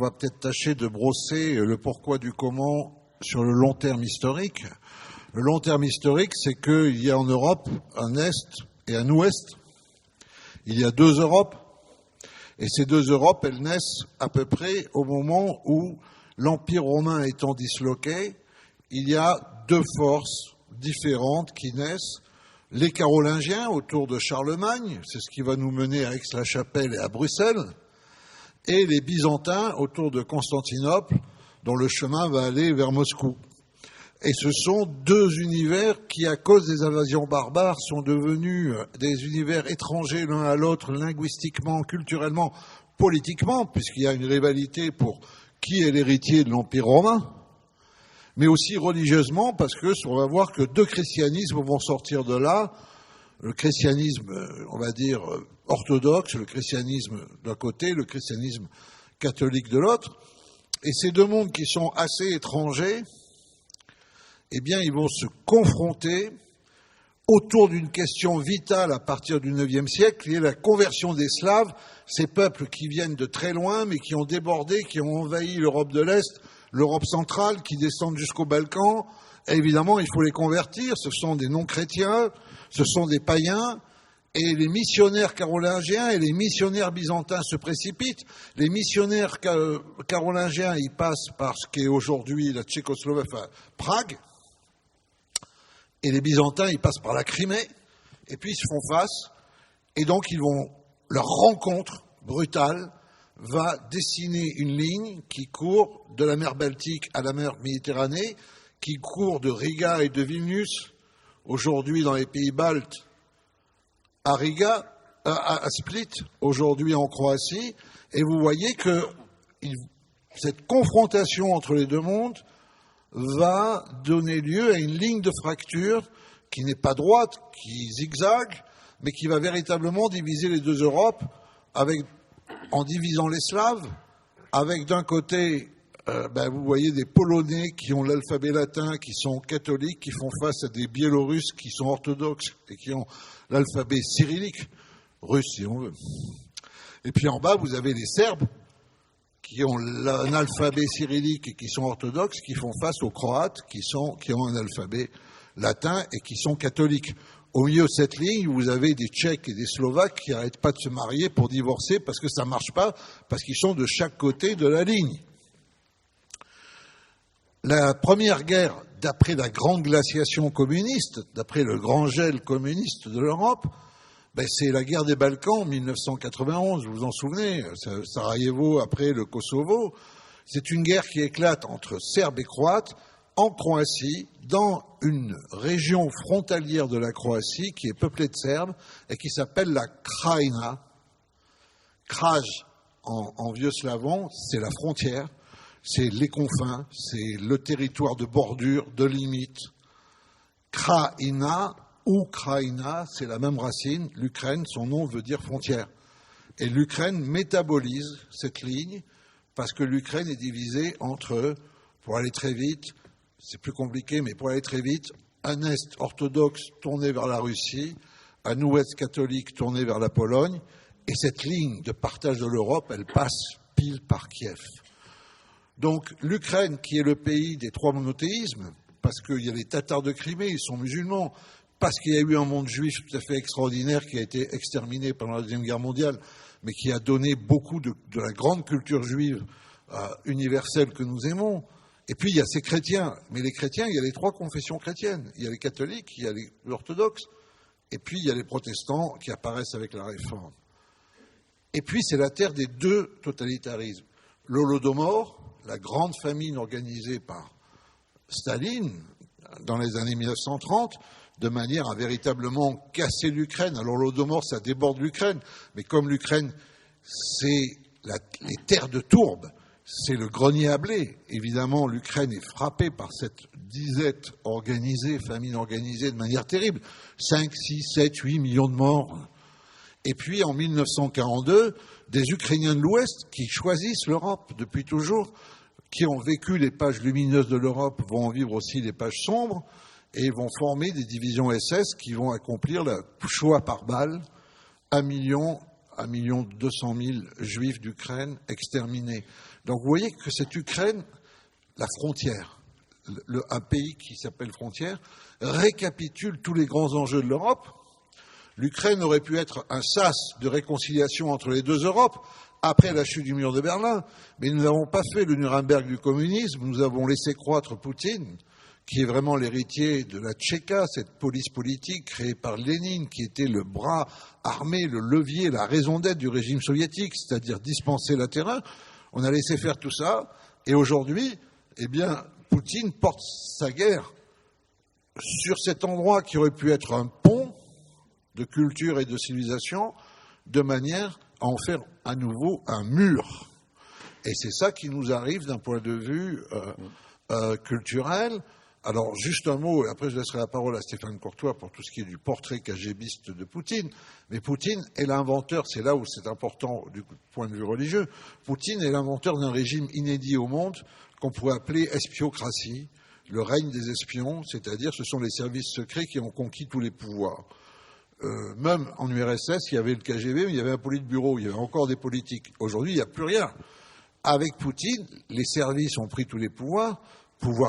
va peut-être tâcher de brosser le pourquoi du comment sur le long terme historique. Le long terme historique, c'est qu'il y a en Europe un Est et un Ouest. Il y a deux Europes. Et ces deux Europes, elles naissent à peu près au moment où l'Empire romain étant disloqué, il y a deux forces différentes qui naissent. Les Carolingiens autour de Charlemagne, c'est ce qui va nous mener à Aix-la-Chapelle et à Bruxelles, et les Byzantins autour de Constantinople, dont le chemin va aller vers Moscou. Et ce sont deux univers qui, à cause des invasions barbares, sont devenus des univers étrangers l'un à l'autre, linguistiquement, culturellement, politiquement, puisqu'il y a une rivalité pour qui est l'héritier de l'Empire romain, mais aussi religieusement, parce que on va voir que deux christianismes vont sortir de là. Le christianisme, on va dire, orthodoxe, le christianisme d'un côté, le christianisme catholique de l'autre. Et ces deux mondes qui sont assez étrangers, eh bien, ils vont se confronter autour d'une question vitale à partir du IXe siècle, qui est la conversion des Slaves, ces peuples qui viennent de très loin, mais qui ont débordé, qui ont envahi l'Europe de l'Est, l'Europe centrale, qui descendent jusqu'aux Balkans. Et évidemment, il faut les convertir. Ce sont des non-chrétiens, ce sont des païens. Et les missionnaires carolingiens et les missionnaires byzantins se précipitent. Les missionnaires carolingiens, ils passent par ce qu'est aujourd'hui la Tchécoslovaquie, enfin, Prague. Et les Byzantins, ils passent par la Crimée. Et puis, ils se font face. Et donc, leur rencontre brutale va dessiner une ligne qui court de la mer Baltique à la mer Méditerranée, qui court de Riga et de Vilnius, aujourd'hui dans les pays baltes, à Split, aujourd'hui en Croatie, et vous voyez que cette confrontation entre les deux mondes va donner lieu à une ligne de fracture qui n'est pas droite, qui zigzague, mais qui va véritablement diviser les deux Europes en divisant les Slaves, avec d'un côté, vous voyez des Polonais qui ont l'alphabet latin, qui sont catholiques, qui font face à des Biélorusses qui sont orthodoxes et qui ont l'alphabet cyrillique, russe si on veut. Et puis en bas, vous avez les Serbes qui ont un alphabet cyrillique et qui sont orthodoxes, qui font face aux Croates qui ont un alphabet latin et qui sont catholiques. Au milieu de cette ligne, vous avez des Tchèques et des Slovaques qui n'arrêtent pas de se marier pour divorcer parce que ça ne marche pas, parce qu'ils sont de chaque côté de la ligne. La première guerre, d'après la grande glaciation communiste, d'après le grand gel communiste de l'Europe, c'est la guerre des Balkans en 1991, vous vous en souvenez, Sarajevo après le Kosovo. C'est une guerre qui éclate entre Serbes et Croates, en Croatie, dans une région frontalière de la Croatie qui est peuplée de Serbes et qui s'appelle la Krajina. Kraj, en vieux slavon, c'est la frontière, c'est les confins, c'est le territoire de bordure, de limite. Krajina, Ukraina, c'est la même racine. L'Ukraine, son nom veut dire frontière. Et l'Ukraine métabolise cette ligne parce que l'Ukraine est divisée entre, pour aller très vite, c'est plus compliqué, mais pour aller très vite, un Est orthodoxe tourné vers la Russie, un Ouest catholique tourné vers la Pologne, et cette ligne de partage de l'Europe, elle passe pile par Kiev. Donc l'Ukraine, qui est le pays des trois monothéismes, parce qu'il y a les Tatars de Crimée, ils sont musulmans, parce qu'il y a eu un monde juif tout à fait extraordinaire qui a été exterminé pendant la Deuxième Guerre mondiale, mais qui a donné beaucoup de la grande culture juive universelle que nous aimons. Et puis il y a ces chrétiens, mais les chrétiens, il y a les trois confessions chrétiennes. Il y a les catholiques, il y a les orthodoxes, et puis il y a les protestants qui apparaissent avec la Réforme. Et puis c'est la terre des deux totalitarismes. L'Holodomor, la grande famine organisée par Staline dans les années 1930, de manière à véritablement casser l'Ukraine. Alors l'Holodomor, ça déborde l'Ukraine, mais comme l'Ukraine, c'est les terres de tourbe, c'est le grenier à blé. Évidemment, l'Ukraine est frappée par cette disette organisée, famine organisée de manière terrible. 5, 6, 7, 8 millions de morts. Et puis, en 1942, des Ukrainiens de l'Ouest qui choisissent l'Europe depuis toujours, qui ont vécu les pages lumineuses de l'Europe, vont en vivre aussi les pages sombres, et vont former des divisions SS qui vont accomplir le Shoah par balle, 1,2 million juifs d'Ukraine exterminés. Donc vous voyez que cette Ukraine, la frontière, un pays qui s'appelle frontière, récapitule tous les grands enjeux de l'Europe. L'Ukraine aurait pu être un sas de réconciliation entre les deux Europes après la chute du mur de Berlin, mais nous n'avons pas fait le Nuremberg du communisme, nous avons laissé croître Poutine, qui est vraiment l'héritier de la Tchéka, cette police politique créée par Lénine, qui était le bras armé, le levier, la raison d'être du régime soviétique, c'est-à-dire dispenser la terreur. On a laissé faire tout ça, et aujourd'hui, eh bien, Poutine porte sa guerre sur cet endroit qui aurait pu être un pont de culture et de civilisation, de manière à en faire à nouveau un mur. Et c'est ça qui nous arrive d'un point de vue culturel. Alors, juste un mot, et après je laisserai la parole à Stéphane Courtois pour tout ce qui est du portrait KGBiste de Poutine. Mais Poutine est l'inventeur, c'est là où c'est important du point de vue religieux, Poutine est l'inventeur d'un régime inédit au monde qu'on pourrait appeler espiocratie, le règne des espions, c'est-à-dire ce sont les services secrets qui ont conquis tous les pouvoirs. Même en URSS, il y avait le KGB, mais il y avait un politburo, il y avait encore des politiques. Aujourd'hui, il n'y a plus rien. Avec Poutine, les services ont pris tous les pouvoirs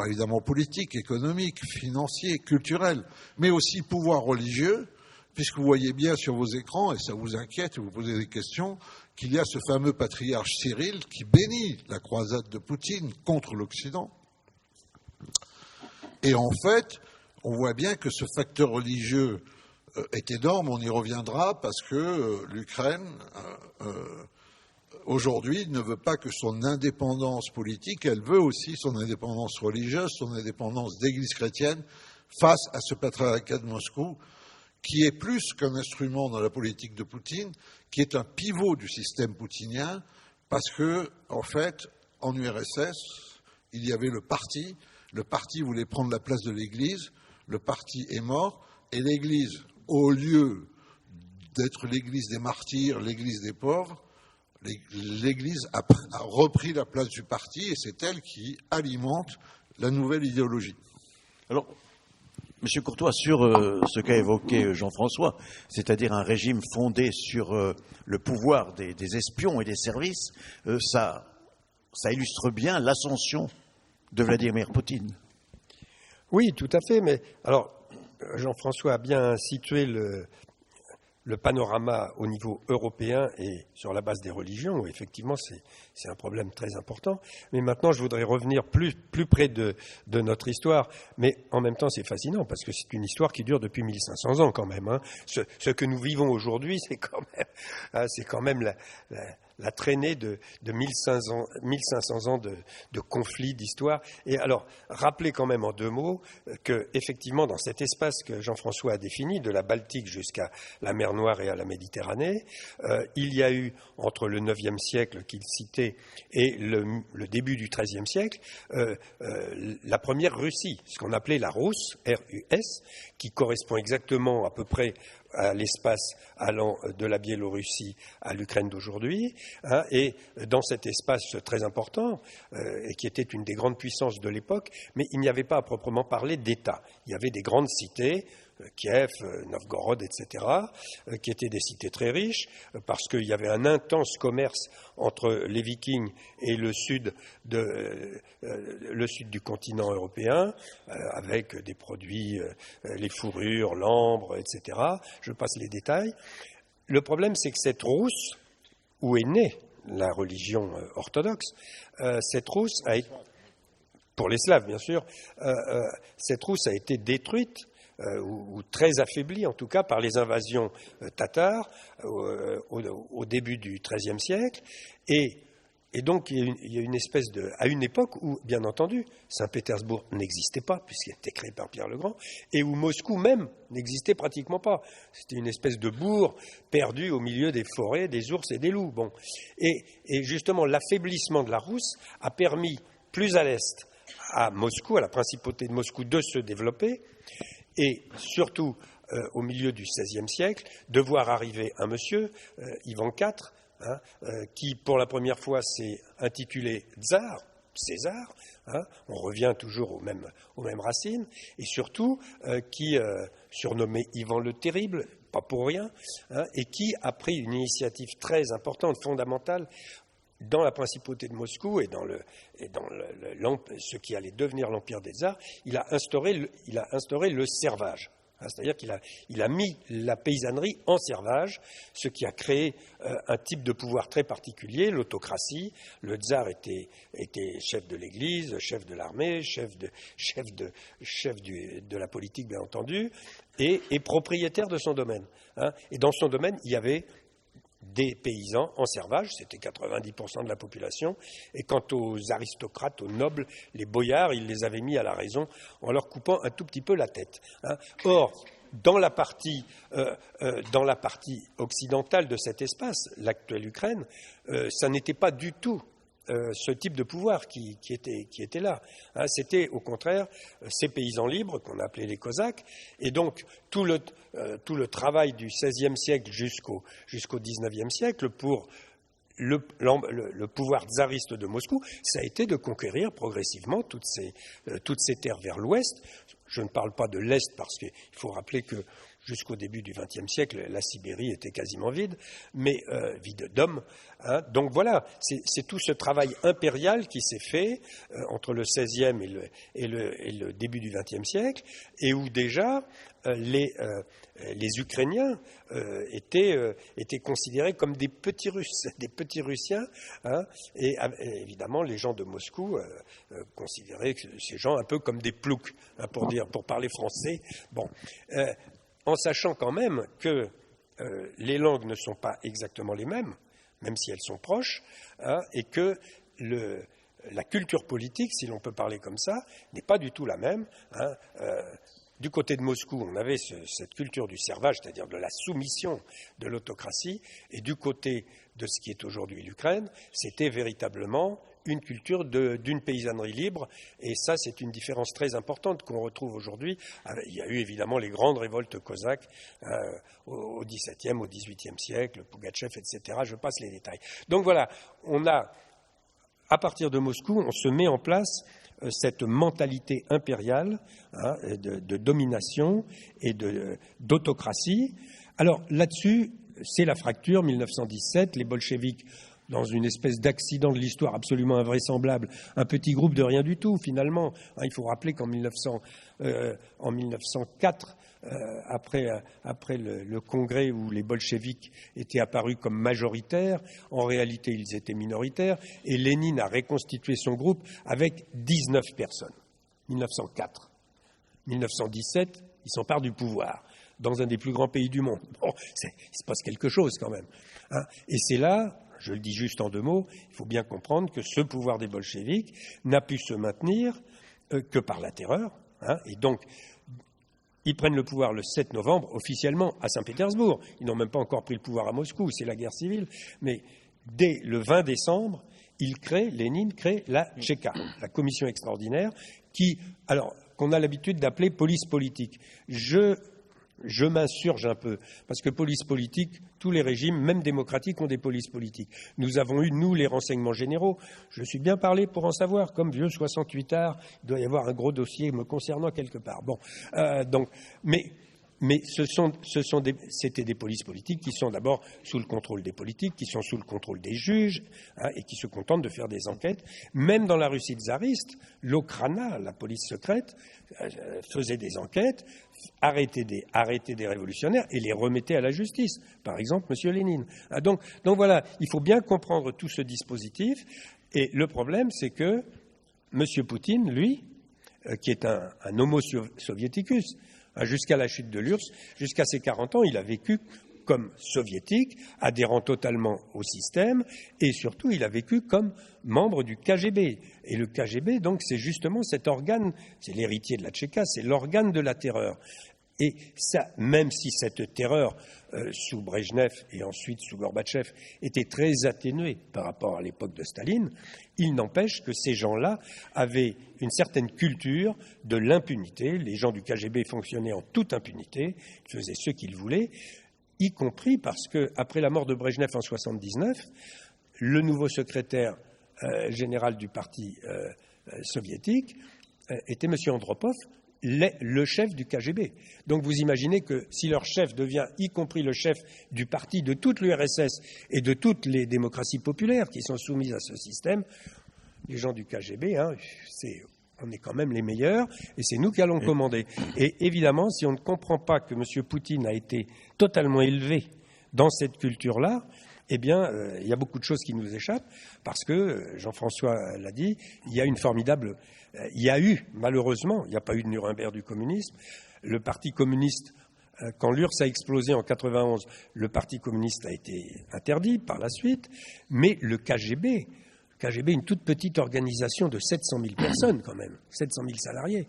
évidemment politique, économique, financier, culturel, mais aussi pouvoir religieux, puisque vous voyez bien sur vos écrans, et ça vous inquiète et vous posez des questions, qu'il y a ce fameux patriarche Cyril qui bénit la croisade de Poutine contre l'Occident. Et en fait, on voit bien que ce facteur religieux est énorme, on y reviendra, parce que l'Ukraine, aujourd'hui, ne veut pas que son indépendance politique, elle veut aussi son indépendance religieuse, son indépendance d'église chrétienne, face à ce patriarcat de Moscou, qui est plus qu'un instrument dans la politique de Poutine, qui est un pivot du système poutinien, parce que, en fait, en URSS, il y avait le parti voulait prendre la place de l'Église, le parti est mort, et l'Église, au lieu d'être l'Église des martyrs, l'Église des pauvres, l'Église a repris la place du parti, et c'est elle qui alimente la nouvelle idéologie. Alors, M. Courtois, sur ce qu'a évoqué Jean-François, c'est-à-dire un régime fondé sur le pouvoir des espions et des services, ça illustre bien l'ascension de Vladimir Poutine. Oui, tout à fait, mais alors, Jean-François a bien situé le panorama au niveau européen et sur la base des religions, où effectivement c'est un problème très important. Mais maintenant, je voudrais revenir plus près de notre histoire. Mais en même temps, c'est fascinant, parce que c'est une histoire qui dure depuis 1500 ans quand même. Hein. Ce que nous vivons aujourd'hui, c'est quand même la traînée de 1500 ans de conflits, d'histoire. Et alors, rappelez quand même en deux mots que, effectivement, dans cet espace que Jean-François a défini, de la Baltique jusqu'à la mer Noire et à la Méditerranée, il y a eu, entre le IXe siècle qu'il citait et le début du XIIIe siècle, la première Russie, ce qu'on appelait la Russe, R-U-S, qui correspond exactement à peu près à l'espace allant de la Biélorussie à l'Ukraine d'aujourd'hui, hein, et dans cet espace très important, et qui était une des grandes puissances de l'époque, mais il n'y avait pas à proprement parler d'État. Il y avait des grandes cités, Kiev, Novgorod, etc., qui étaient des cités très riches, parce qu'il y avait un intense commerce entre les Vikings et le sud du continent européen, avec des produits, les fourrures, l'ambre, etc. Je passe les détails. Le problème, c'est que cette Rousse, où est née la religion orthodoxe, cette Rousse a été, pour les Slaves bien sûr, cette Rousse a été détruite, ou très affaiblie en tout cas par les invasions tatares au début du XIIIe siècle, et donc il y a une espèce à une époque où, bien entendu, Saint-Pétersbourg n'existait pas, puisqu'il a été créé par Pierre le Grand, et où Moscou même n'existait pratiquement pas. C'était une espèce de bourg perdu au milieu des forêts, des ours et des loups. Bon. Et justement, l'affaiblissement de la Rousse a permis, plus à l'est, à Moscou, à la principauté de Moscou, de se développer, et surtout, au milieu du XVIe siècle, de voir arriver un monsieur, Ivan IV, hein, qui, pour la première fois, s'est intitulé tsar, César, hein, on revient toujours aux mêmes racines, et surtout, qui, surnommé Ivan le Terrible, pas pour rien, hein, et qui a pris une initiative très importante, fondamentale, dans la principauté de Moscou et dans ce qui allait devenir l'Empire des Tsars, il a instauré le servage. C'est-à-dire qu'il a mis la paysannerie en servage, ce qui a créé un type de pouvoir très particulier, l'autocratie. Le tsar était chef de l'Église, chef de l'armée, chef de la politique, bien entendu, et propriétaire de son domaine. Et dans son domaine, il y avait des paysans en servage, c'était 90% de la population, et quant aux aristocrates, aux nobles, les boyards, il les avait mis à la raison en leur coupant un tout petit peu la tête. Or, dans la partie occidentale de cet espace, l'actuelle Ukraine, ça n'était pas du tout ce type de pouvoir qui était là. C'était au contraire ces paysans libres qu'on appelait les Cosaques, et donc tout le travail du XVIe siècle jusqu'au XIXe siècle pour le pouvoir tsariste de Moscou, ça a été de conquérir progressivement toutes ces terres vers l'ouest. Je ne parle pas de l'est parce qu'il faut rappeler que jusqu'au début du XXe siècle, la Sibérie était quasiment vide, mais vide d'hommes. Donc voilà, c'est tout ce travail impérial qui s'est fait entre le XVIe et le début du XXe siècle, et où déjà les Ukrainiens étaient considérés comme des petits Russes, des petits Russiens, et évidemment les gens de Moscou considéraient ces gens un peu comme des ploucs, pour parler français. Bon. En sachant quand même que les langues ne sont pas exactement les mêmes si elles sont proches, et que la culture politique, si l'on peut parler comme ça, n'est pas du tout la même. Du côté de Moscou, on avait cette culture du servage, c'est-à-dire de la soumission de l'autocratie, et du côté de ce qui est aujourd'hui l'Ukraine, c'était véritablement une culture d'une paysannerie libre, et ça c'est une différence très importante qu'on retrouve aujourd'hui. Il y a eu évidemment les grandes révoltes cosaques au XVIIe, au XVIIIe siècle, Pougatchev, etc. Je passe les détails. Donc voilà, à partir de Moscou, on se met en place cette mentalité impériale de domination et d'autocratie. Alors là-dessus, c'est la fracture, 1917, les bolcheviks, dans une espèce d'accident de l'histoire absolument invraisemblable, un petit groupe de rien du tout, finalement. Il faut rappeler qu'en 1904, après le congrès où les bolcheviks étaient apparus comme majoritaires, en réalité ils étaient minoritaires, et Lénine a reconstitué son groupe avec 19 personnes. 1904. 1917, il s'empare du pouvoir dans un des plus grands pays du monde. Bon, il se passe quelque chose quand même. Et c'est là, je le dis juste en deux mots, il faut bien comprendre que ce pouvoir des bolcheviks n'a pu se maintenir que par la terreur. Et donc, ils prennent le pouvoir le 7 novembre, officiellement à Saint-Pétersbourg. Ils n'ont même pas encore pris le pouvoir à Moscou, c'est la guerre civile. Mais dès le 20 décembre, Lénine crée la Tchéka, la commission extraordinaire, qu'on a l'habitude d'appeler police politique. Je m'insurge un peu, parce que police politique, tous les régimes, même démocratiques, ont des polices politiques. Nous avons eu, nous, les renseignements généraux. Je suis bien parlé pour en savoir. Comme vieux 68ard, il doit y avoir un gros dossier me concernant quelque part. Bon, mais c'était des polices politiques qui sont d'abord sous le contrôle des politiques, qui sont sous le contrôle des juges, et qui se contentent de faire des enquêtes. Même dans la Russie tsariste, l'Okhrana, la police secrète, faisait des enquêtes, arrêtait des révolutionnaires et les remettait à la justice. Par exemple, M. Lénine. Donc voilà, il faut bien comprendre tout ce dispositif. Et le problème, c'est que M. Poutine, lui, qui est un homo soviéticus, jusqu'à la chute de l'URSS, jusqu'à ses 40 ans, il a vécu comme soviétique, adhérant totalement au système, et surtout, il a vécu comme membre du KGB. Et le KGB, donc, c'est justement cet organe, c'est l'héritier de la Tchéka, c'est l'organe de la terreur. Et ça, même si cette terreur, sous Brejnev et ensuite sous Gorbatchev, était très atténuée par rapport à l'époque de Staline, il n'empêche que ces gens-là avaient une certaine culture de l'impunité. Les gens du KGB fonctionnaient en toute impunité, ils faisaient ce qu'ils voulaient, y compris parce qu'après la mort de Brejnev en 1979, le nouveau secrétaire général du parti soviétique était M. Andropov, le chef du KGB. Donc vous imaginez que si leur chef devient, y compris le chef du parti de toute l'URSS et de toutes les démocraties populaires qui sont soumises à ce système, les gens du KGB, on est quand même les meilleurs et c'est nous qui allons commander. Et évidemment, si on ne comprend pas que M. Poutine a été totalement élevé dans cette culture-là, eh bien, il y a beaucoup de choses qui nous échappent parce que, Jean-François l'a dit, il y a eu, malheureusement, il n'y a pas eu de Nuremberg du communisme. Le Parti communiste, quand l'URSS a explosé en 91, le Parti communiste a été interdit par la suite, mais le KGB, une toute petite organisation de 700 000 personnes quand même, 700 000 salariés,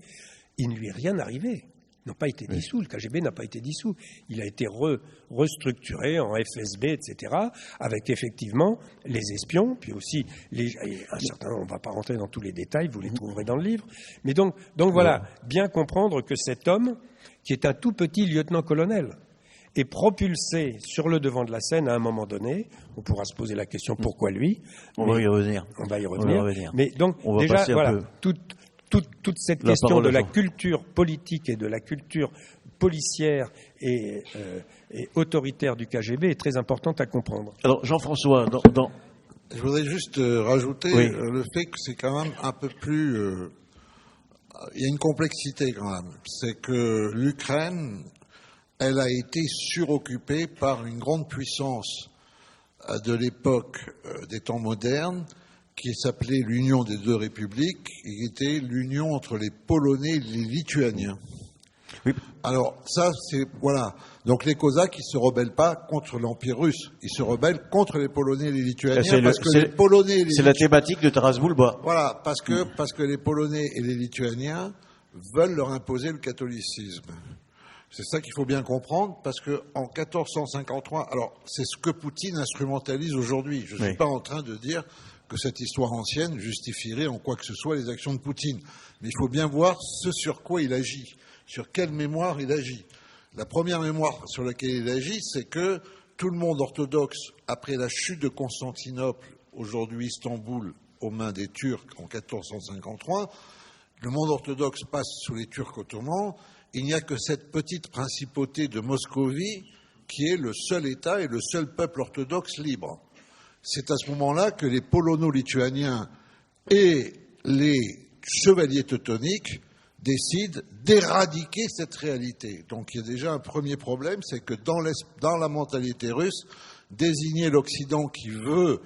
il ne lui est rien arrivé. Ils n'ont pas été dissous, le KGB n'a pas été dissous. Il a été restructuré en FSB, etc., avec effectivement les espions, puis aussi on ne va pas rentrer dans tous les détails, vous les trouverez dans le livre. Mais donc voilà, bien comprendre que cet homme, qui est un tout petit lieutenant-colonel, est propulsé sur le devant de la scène à un moment donné. On pourra se poser la question pourquoi lui. On va y revenir. Mais donc déjà, voilà, toute cette question de la culture politique et de la culture policière et autoritaire du KGB est très importante à comprendre. Alors Jean-François, je voudrais juste rajouter le fait que c'est quand même un peu plus... il y a une complexité quand même. C'est que l'Ukraine, elle a été suroccupée par une grande puissance de l'époque des temps modernes qui s'appelait l'Union des deux républiques et qui était l'union entre les Polonais et les Lituaniens. Oui. Alors ça, c'est... Voilà. Donc les Cosaques, ils ne se rebellent pas contre l'Empire russe. Ils se rebellent contre les Polonais et les Lituaniens c'est la thématique de Taras Bulba. Voilà, parce que les Polonais et les Lituaniens veulent leur imposer le catholicisme. C'est ça qu'il faut bien comprendre, parce qu'en 1453... Alors, c'est ce que Poutine instrumentalise aujourd'hui. Je ne suis pas en train de dire que cette histoire ancienne justifierait en quoi que ce soit les actions de Poutine. Mais il faut bien voir ce sur quoi il agit, sur quelle mémoire il agit. La première mémoire sur laquelle il agit, c'est que tout le monde orthodoxe, après la chute de Constantinople, aujourd'hui Istanbul, aux mains des Turcs en 1453, le monde orthodoxe passe sous les Turcs ottomans. Il n'y a que cette petite principauté de Moscovie qui est le seul État et le seul peuple orthodoxe libre. C'est à ce moment-là que les polono-lituaniens et les chevaliers teutoniques décident d'éradiquer cette réalité. Donc il y a déjà un premier problème, c'est que dans la mentalité russe, désigner l'Occident qui veut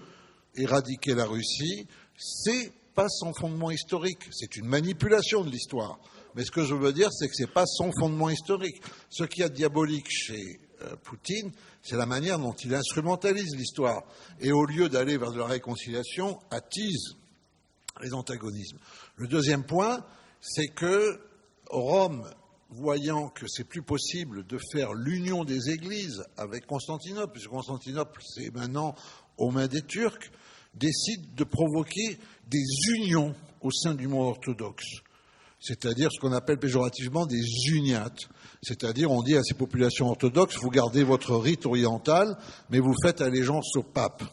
éradiquer la Russie, c'est pas son fondement historique, c'est une manipulation de l'histoire. Mais ce que je veux dire, c'est que c'est pas son fondement historique. Ce qu'il y a de diabolique chez Poutine, c'est la manière dont il instrumentalise l'histoire. Et au lieu d'aller vers de la réconciliation, attise les antagonismes. Le deuxième point, c'est que Rome, voyant que c'est plus possible de faire l'union des églises avec Constantinople, puisque Constantinople, c'est maintenant aux mains des Turcs, décide de provoquer des unions au sein du monde orthodoxe. C'est-à-dire ce qu'on appelle péjorativement des uniates. C'est-à-dire, on dit à ces populations orthodoxes, vous gardez votre rite oriental, mais vous faites allégeance au pape.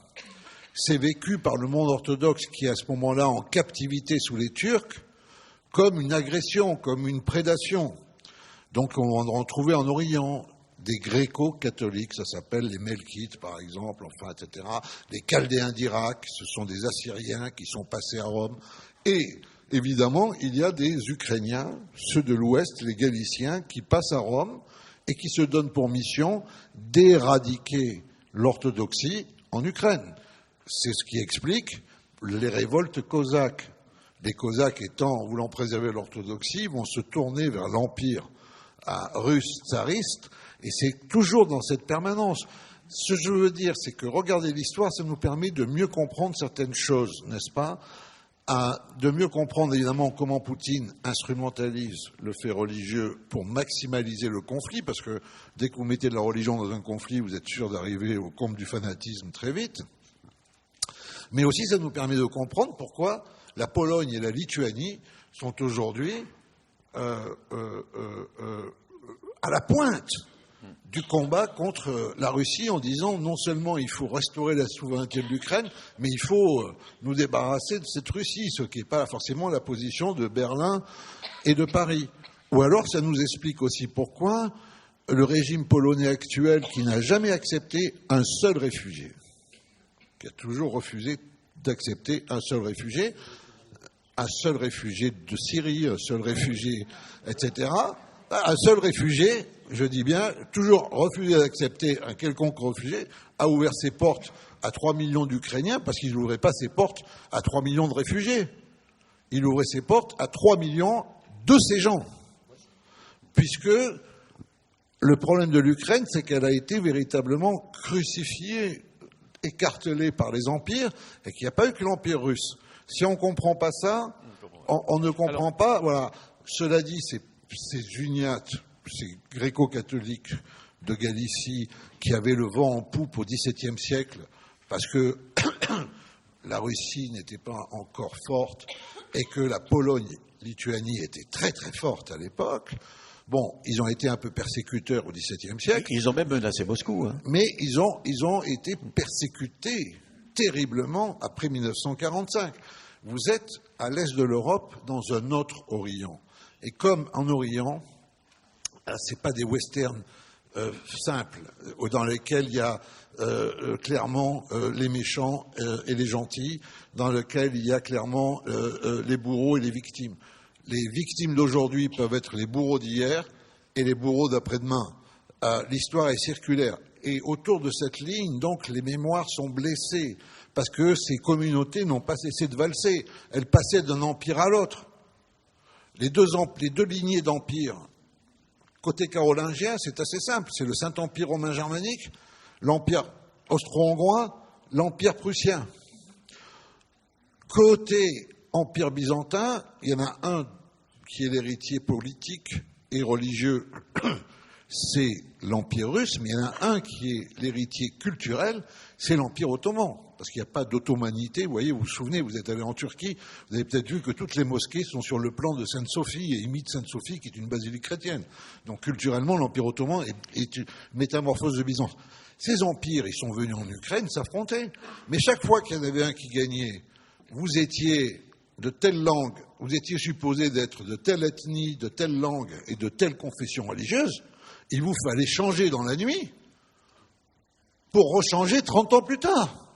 C'est vécu par le monde orthodoxe qui est à ce moment-là en captivité sous les Turcs, comme une agression, comme une prédation. Donc on va en trouver en Orient des gréco-catholiques, ça s'appelle les Melkites par exemple, enfin, etc. Les Chaldéens d'Irak, ce sont des Assyriens qui sont passés à Rome. Et évidemment, il y a des Ukrainiens, ceux de l'Ouest, les Galiciens, qui passent à Rome et qui se donnent pour mission d'éradiquer l'orthodoxie en Ukraine. C'est ce qui explique les révoltes cosaques. Les Cosaques étant, voulant préserver l'orthodoxie, vont se tourner vers l'empire russe tsariste, et c'est toujours dans cette permanence. Ce que je veux dire, c'est que regarder l'histoire, ça nous permet de mieux comprendre certaines choses, n'est-ce pas ? De mieux comprendre évidemment comment Poutine instrumentalise le fait religieux pour maximaliser le conflit, parce que dès que vous mettez de la religion dans un conflit, vous êtes sûr d'arriver au comble du fanatisme très vite. Mais aussi, ça nous permet de comprendre pourquoi la Pologne et la Lituanie sont aujourd'hui à la pointe du combat contre la Russie en disant non seulement il faut restaurer la souveraineté de l'Ukraine, mais il faut nous débarrasser de cette Russie, ce qui n'est pas forcément la position de Berlin et de Paris. Ou alors ça nous explique aussi pourquoi le régime polonais actuel, qui n'a jamais accepté un seul réfugié, qui a toujours refusé d'accepter un seul réfugié de Syrie, un seul réfugié, etc. Un seul réfugié, je dis bien, toujours refusé d'accepter un quelconque réfugié, a ouvert ses portes à 3 millions d'Ukrainiens, parce qu'il n'ouvrait pas ses portes à 3 millions de réfugiés. Il ouvrait ses portes à 3 millions de ces gens. Puisque le problème de l'Ukraine, c'est qu'elle a été véritablement crucifiée, écartelée par les empires, et qu'il n'y a pas eu que l'empire russe. Si on ne comprend pas ça, on ne comprend pas. Voilà. Cela dit, ces uniates, ces gréco-catholiques de Galicie, qui avaient le vent en poupe au XVIIe siècle, parce que la Russie n'était pas encore forte et que la Pologne-Lituanie était très très forte à l'époque. Bon, ils ont été un peu persécuteurs au XVIIe siècle. Ils ont même menacé Moscou. Hein. Mais ils ont été persécutés terriblement après 1945. Vous êtes à l'est de l'Europe dans un autre Orient. Et comme en Orient, c'est pas des westerns simples, dans lesquels il y a clairement les méchants et les gentils, dans lesquels il y a clairement les bourreaux et les victimes. Les victimes d'aujourd'hui peuvent être les bourreaux d'hier et les bourreaux d'après-demain. L'histoire est circulaire. Et autour de cette ligne, donc, les mémoires sont blessées, parce que ces communautés n'ont pas cessé de valser. Elles passaient d'un empire à l'autre. Les deux lignées d'empires, côté carolingien, c'est assez simple. C'est le Saint-Empire romain germanique, l'Empire austro-hongrois, l'Empire prussien. Côté Empire byzantin, il y en a un qui est l'héritier politique et religieux, c'est l'Empire russe, mais il y en a un qui est l'héritier culturel, c'est l'Empire ottoman. Parce qu'il n'y a pas d'ottomanité. Vous voyez, vous vous souvenez, vous êtes allé en Turquie, vous avez peut-être vu que toutes les mosquées sont sur le plan de Sainte-Sophie et imitent Sainte-Sophie, qui est une basilique chrétienne. Donc culturellement, l'Empire ottoman est une métamorphose de Byzance. Ces empires, ils sont venus en Ukraine s'affronter. Mais chaque fois qu'il y en avait un qui gagnait, vous étiez de telle langue, vous étiez supposé d'être de telle ethnie, de telle langue et de telle confession religieuse, il vous fallait changer dans la nuit pour rechanger 30 ans plus tard.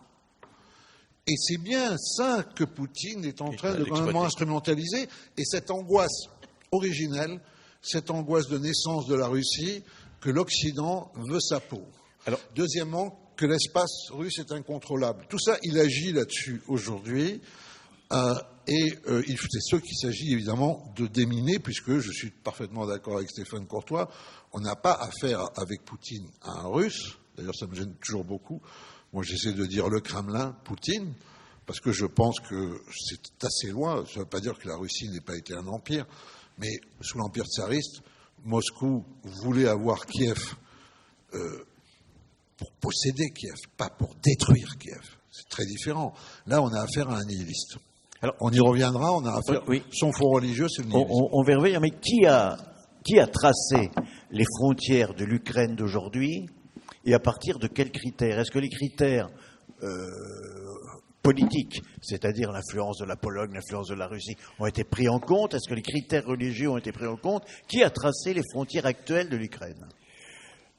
Et c'est bien ça que Poutine est en train de vraiment instrumentaliser. Et cette angoisse originelle, cette angoisse de naissance de la Russie, que l'Occident veut sa peau. Alors, deuxièmement, que l'espace russe est incontrôlable. Tout ça, il agit là-dessus aujourd'hui. C'est ce qu'il s'agit évidemment de déminer, puisque je suis parfaitement d'accord avec Stéphane Courtois, on n'a pas affaire avec Poutine à un Russe. D'ailleurs, ça me gêne toujours beaucoup. Moi, j'essaie de dire le Kremlin, Poutine, parce que je pense que c'est assez loin. Ça ne veut pas dire que la Russie n'ait pas été un empire, mais sous l'empire tsariste, Moscou voulait avoir Kiev pour posséder Kiev, pas pour détruire Kiev. C'est très différent. Là, on a affaire à un nihiliste. Alors, on y reviendra, on a affaire... Oui. Son fond religieux, c'est le nihilisme. On va y revenir, mais qui a tracé les frontières de l'Ukraine d'aujourd'hui et à partir de quels critères? Est-ce que les critères politiques, c'est-à-dire l'influence de la Pologne, l'influence de la Russie, ont été pris en compte? Est-ce que les critères religieux ont été pris en compte? Qui a tracé les frontières actuelles de l'Ukraine?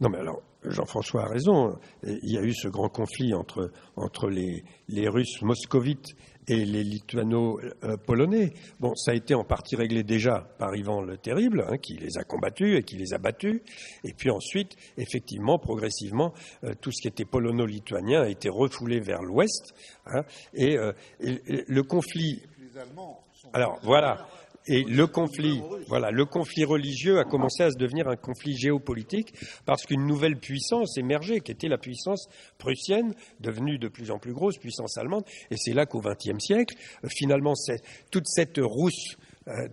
Non, mais alors, Jean-François a raison. Il y a eu ce grand conflit entre les Russes moscovites et les lituano-polonais. Bon, ça a été en partie réglé déjà par Ivan le Terrible, qui les a combattus et qui les a battus. Et puis ensuite, effectivement, progressivement, tout ce qui était polono-lituanien a été refoulé vers l'ouest. Et le conflit... Les Allemands sont... Alors, voilà... Et le conflit religieux a commencé à se devenir un conflit géopolitique parce qu'une nouvelle puissance émergeait, qui était la puissance prussienne, devenue de plus en plus grosse, puissance allemande. Et c'est là qu'au XXe siècle, finalement, toute cette rousse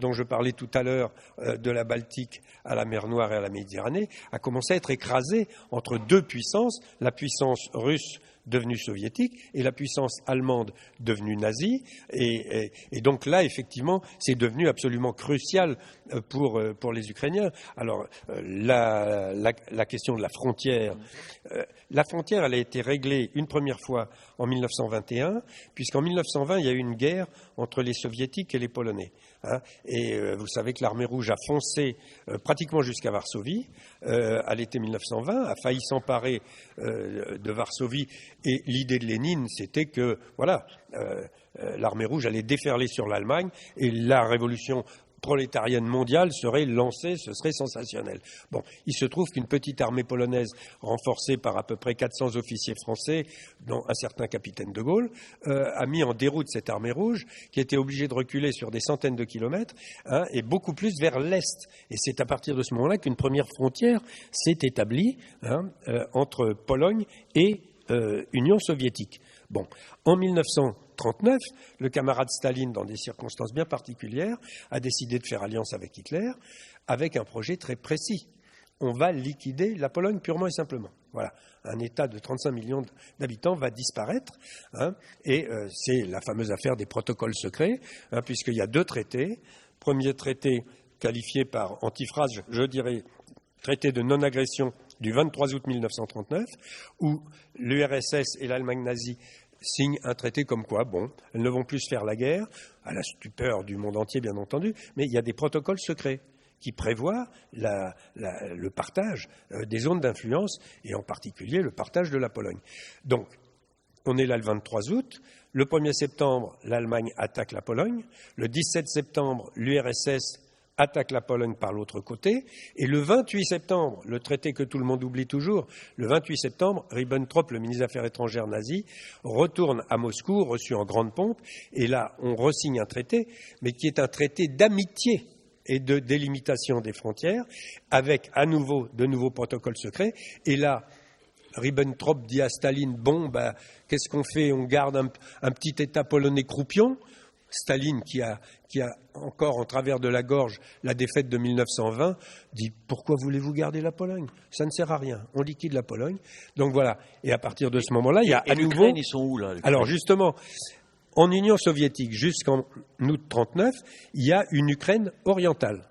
dont je parlais tout à l'heure, de la Baltique à la mer Noire et à la Méditerranée, a commencé à être écrasée entre deux puissances, la puissance russe devenue soviétique et la puissance allemande devenue nazie. Et donc là, effectivement, c'est devenu absolument crucial pour les Ukrainiens. Alors, la question de la frontière, elle a été réglée une première fois en 1921, puisqu'en 1920, il y a eu une guerre entre les Soviétiques et les Polonais. Et vous savez que l'armée rouge a foncé pratiquement jusqu'à Varsovie à l'été 1920, a failli s'emparer de Varsovie. Et l'idée de Lénine, c'était que l'armée rouge allait déferler sur l'Allemagne et la révolution prolétarienne mondiale serait lancée, ce serait sensationnel. Bon, il se trouve qu'une petite armée polonaise renforcée par à peu près 400 officiers français, dont un certain capitaine de Gaulle, a mis en déroute cette armée rouge qui était obligée de reculer sur des centaines de kilomètres et beaucoup plus vers l'Est. Et c'est à partir de ce moment-là qu'une première frontière s'est établie entre Pologne et Union soviétique. Bon, en 1939, le camarade Staline, dans des circonstances bien particulières, a décidé de faire alliance avec Hitler, avec un projet très précis. On va liquider la Pologne purement et simplement. Voilà, un État de 35 millions d'habitants va disparaître, et c'est la fameuse affaire des protocoles secrets, puisqu'il y a 2 traités. Premier traité qualifié par antiphrase, je dirais, traité de non-agression du 23 août 1939, où l'URSS et l'Allemagne nazie signent un traité comme quoi, elles ne vont plus se faire la guerre, à la stupeur du monde entier bien entendu, mais il y a des protocoles secrets qui prévoient le partage des zones d'influence, et en particulier le partage de la Pologne. Donc, on est là le 23 août, le 1er septembre, l'Allemagne attaque la Pologne, le 17 septembre, l'URSS attaque la Pologne par l'autre côté, et le 28 septembre, le traité que tout le monde oublie toujours, le 28 septembre, Ribbentrop, le ministre des Affaires étrangères nazi, retourne à Moscou, reçu en grande pompe, et là, on re-signe un traité, mais qui est un traité d'amitié et de délimitation des frontières, avec à nouveau de nouveaux protocoles secrets, et là, Ribbentrop dit à Staline, qu'est-ce qu'on fait? On garde un petit État polonais croupion. Staline, qui a encore en travers de la gorge la défaite de 1920, dit « Pourquoi voulez-vous garder la Pologne? Ça ne sert à rien. On liquide la Pologne. » Donc voilà. Et à partir de ce moment-là, il y a à nouveau... l'Ukraine, ils sont où, là? Alors justement, en Union soviétique, jusqu'en août 1939, il y a une Ukraine orientale.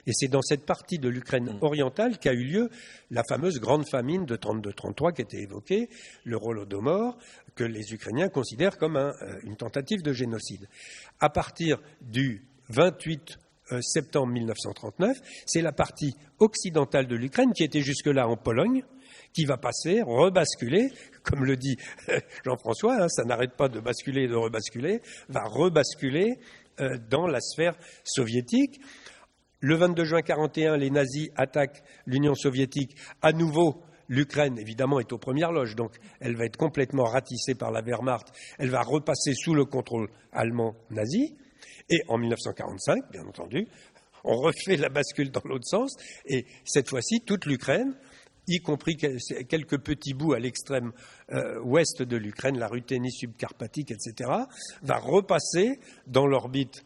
Et c'est dans cette partie de l'Ukraine orientale qu'a eu lieu la fameuse grande famine de 32-33 qui était évoquée, le Holodomor, que les Ukrainiens considèrent comme une tentative de génocide. À partir du 28 septembre 1939, c'est la partie occidentale de l'Ukraine qui était jusque-là en Pologne, qui va passer, rebasculer, comme le dit Jean-François, ça n'arrête pas de basculer et de rebasculer, va rebasculer dans la sphère soviétique. Le 22 juin 1941, les nazis attaquent l'Union soviétique. À nouveau, l'Ukraine, évidemment, est aux premières loges, donc elle va être complètement ratissée par la Wehrmacht. Elle va repasser sous le contrôle allemand nazi. Et en 1945, bien entendu, on refait la bascule dans l'autre sens. Et cette fois-ci, toute l'Ukraine, y compris quelques petits bouts à l'extrême ouest de l'Ukraine, la Ruthénie subcarpatique, etc., va repasser dans l'orbite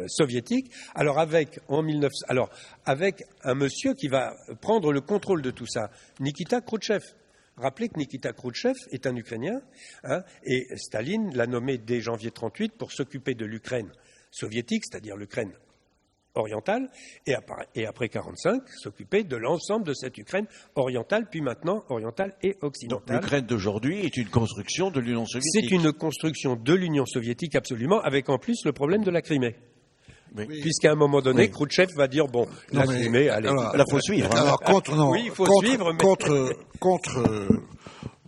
soviétique, avec un monsieur qui va prendre le contrôle de tout ça, Nikita Khrouchtchev. Rappelez que Nikita Khrouchtchev est un Ukrainien, et Staline l'a nommé dès janvier 1938 pour s'occuper de l'Ukraine soviétique, c'est-à-dire l'Ukraine orientale, et après 1945, s'occuper de l'ensemble de cette Ukraine orientale, puis maintenant orientale et occidentale. Donc l'Ukraine d'aujourd'hui est une construction de l'Union soviétique. C'est une construction de l'Union soviétique, absolument, avec en plus le problème de la Crimée. Oui. Puisqu'à un moment donné, Khrouchtchev va dire la Crimée, allez, il faut suivre. Alors, il faut suivre, mais...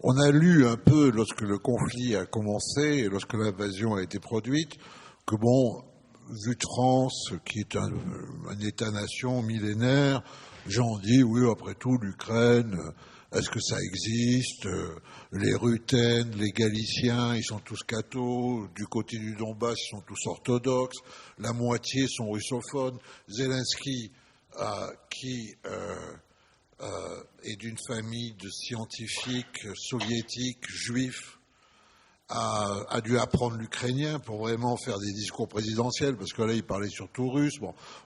On a lu un peu, lorsque le conflit a commencé et lorsque l'invasion a été produite, que vu de France, qui est un État-nation millénaire, les gens ont dit, oui, après tout, l'Ukraine, est-ce que ça existe? Les Ruthènes, les Galiciens, ils sont tous cathos. Du côté du Donbass, ils sont tous orthodoxes. La moitié sont russophones. Zelensky, qui est d'une famille de scientifiques soviétiques, juifs, a dû apprendre l'ukrainien pour vraiment faire des discours présidentiels, parce que là, il parlait surtout russe.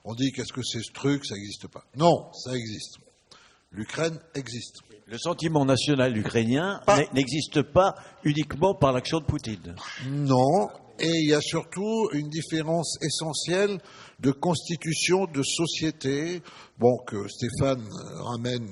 On dit, qu'est-ce que c'est ce truc? Ça n'existe pas. Non, ça existe. L'Ukraine existe. Le sentiment national ukrainien n'existe pas uniquement par l'action de Poutine. Non, Et il y a surtout une différence essentielle de constitution de société, bon, que Stéphane ramène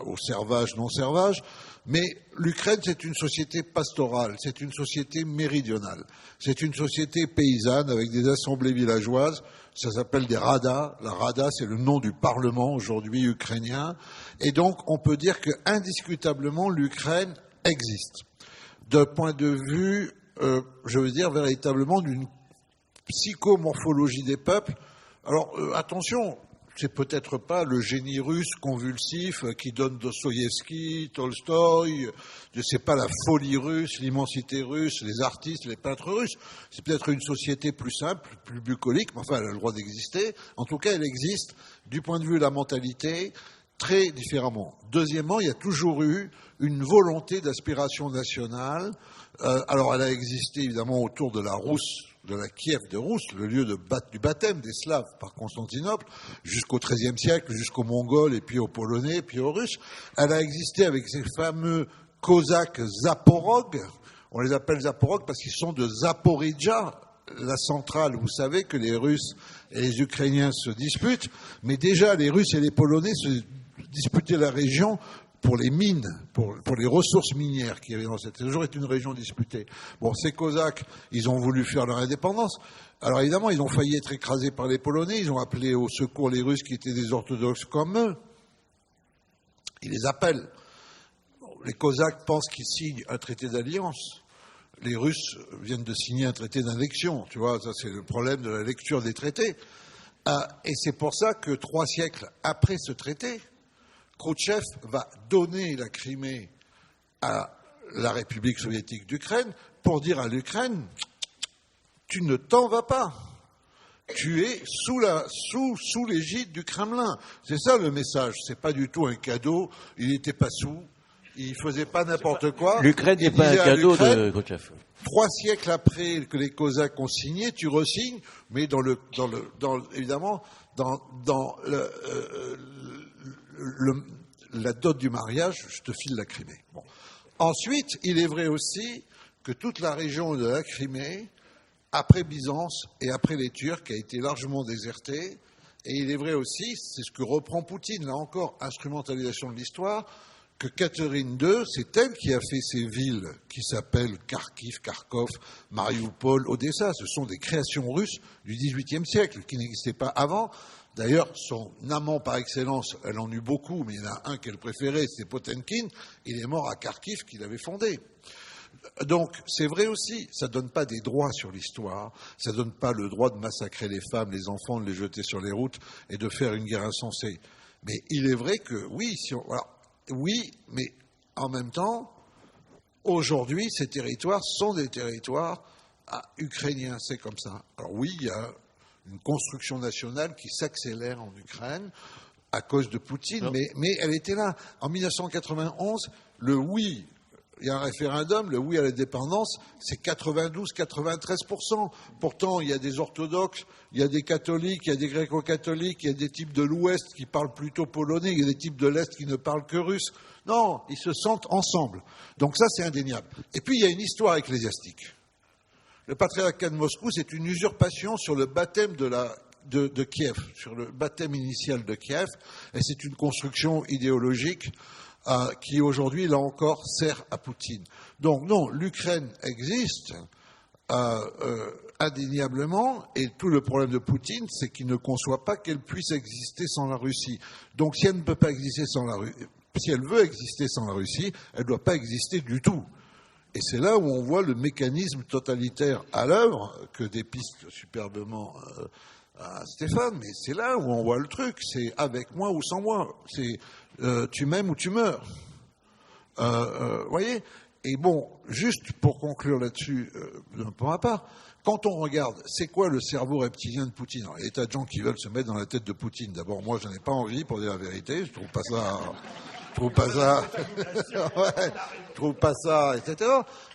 au servage, non-servage, mais l'Ukraine, c'est une société pastorale, c'est une société méridionale, c'est une société paysanne avec des assemblées villageoises, ça s'appelle des radas. La rada, c'est le nom du parlement aujourd'hui ukrainien, et donc on peut dire que indiscutablement l'Ukraine existe. D'un point de vue, je veux dire véritablement d'une psychomorphologie des peuples. Alors attention, c'est peut-être pas le génie russe convulsif qui donne Dostoïevski, Tolstoï, c'est pas la folie russe, l'immensité russe, les artistes, les peintres russes. C'est peut-être une société plus simple, plus bucolique, mais enfin elle a le droit d'exister. En tout cas, elle existe du point de vue de la mentalité très différemment. Deuxièmement, il y a toujours eu une volonté d'aspiration nationale. Alors elle a existé évidemment autour de la Rousse, de la Kiev de Rousse, le lieu du baptême des Slaves par Constantinople, jusqu'au XIIIe siècle, jusqu'aux Mongols, et puis aux Polonais, et puis aux Russes. Elle a existé avec ces fameux Cosaques Zaporogues. On les appelle Zaporogues parce qu'ils sont de Zaporijja, la centrale. Vous savez que les Russes et les Ukrainiens se disputent, mais déjà les Russes et les Polonais se disputaient la région pour les mines, pour les ressources minières qui avaient dans cette... C'est toujours été une région disputée. Bon, ces Cosaques, ils ont voulu faire leur indépendance. Alors évidemment, ils ont failli être écrasés par les Polonais. Ils ont appelé au secours les Russes qui étaient des orthodoxes comme eux. Ils les appellent. Bon, les Cosaques pensent qu'ils signent un traité d'alliance. Les Russes viennent de signer un traité d'annexion. Tu vois, ça c'est le problème de la lecture des traités. Et c'est pour ça que 3 siècles après ce traité, Khrouchtchev va donner la Crimée à la République soviétique d'Ukraine pour dire à l'Ukraine, tu ne t'en vas pas. Tu es sous l'égide du Kremlin. C'est ça le message. C'est pas du tout un cadeau. Il n'était pas sous. Il faisait pas n'importe quoi. L'Ukraine n'est pas un cadeau de Khrouchtchev. 3 siècles après que les Cosaques ont signé, tu resignes, mais évidemment, dans la dot du mariage, je te file la Crimée. Bon. Ensuite, il est vrai aussi que toute la région de la Crimée, après Byzance et après les Turcs, a été largement désertée. Et il est vrai aussi, c'est ce que reprend Poutine, là encore, instrumentalisation de l'histoire, que Catherine II, c'est elle qui a fait ces villes qui s'appellent Kharkiv, Kharkov, Mariupol, Odessa. Ce sont des créations russes du XVIIIe siècle qui n'existaient pas avant. D'ailleurs, son amant par excellence, elle en eut beaucoup, mais il y en a un qu'elle préférait, c'est Potemkin. Il est mort à Kharkiv qu'il avait fondé. Donc, c'est vrai aussi, ça ne donne pas des droits sur l'histoire, ça ne donne pas le droit de massacrer les femmes, les enfants, de les jeter sur les routes et de faire une guerre insensée. Mais il est vrai que, oui, mais en même temps, aujourd'hui, ces territoires sont des territoires ukrainiens, c'est comme ça. Alors oui, il y a une construction nationale qui s'accélère en Ukraine à cause de Poutine, mais elle était là. En 1991, le oui, il y a un référendum, le oui à l'indépendance, c'est 92-93%. Pourtant, il y a des orthodoxes, il y a des catholiques, il y a des gréco-catholiques, il y a des types de l'Ouest qui parlent plutôt polonais, il y a des types de l'Est qui ne parlent que russe. Non, ils se sentent ensemble. Donc ça, c'est indéniable. Et puis, il y a une histoire ecclésiastique. Le patriarcat de Moscou, c'est une usurpation sur le baptême de Kiev, sur le baptême initial de Kiev, et c'est une construction idéologique qui aujourd'hui, là encore, sert à Poutine. Donc non, l'Ukraine existe indéniablement, et tout le problème de Poutine, c'est qu'il ne conçoit pas qu'elle puisse exister sans la Russie. Donc si elle ne peut pas exister sans la Russie, si elle veut exister sans la Russie, elle ne doit pas exister du tout. Et c'est là où on voit le mécanisme totalitaire à l'œuvre, que dépiste superbement Stéphane, mais c'est là où on voit le truc. C'est avec moi ou sans moi. C'est tu m'aimes ou tu meurs. Voyez. Et bon, juste pour conclure là-dessus, d'un point à part, quand on regarde, c'est quoi le cerveau reptilien de Poutine? Alors, il y a des tas de gens qui veulent se mettre dans la tête de Poutine. D'abord, moi, je n'en ai pas envie, pour dire la vérité. Je trouve pas ça, etc.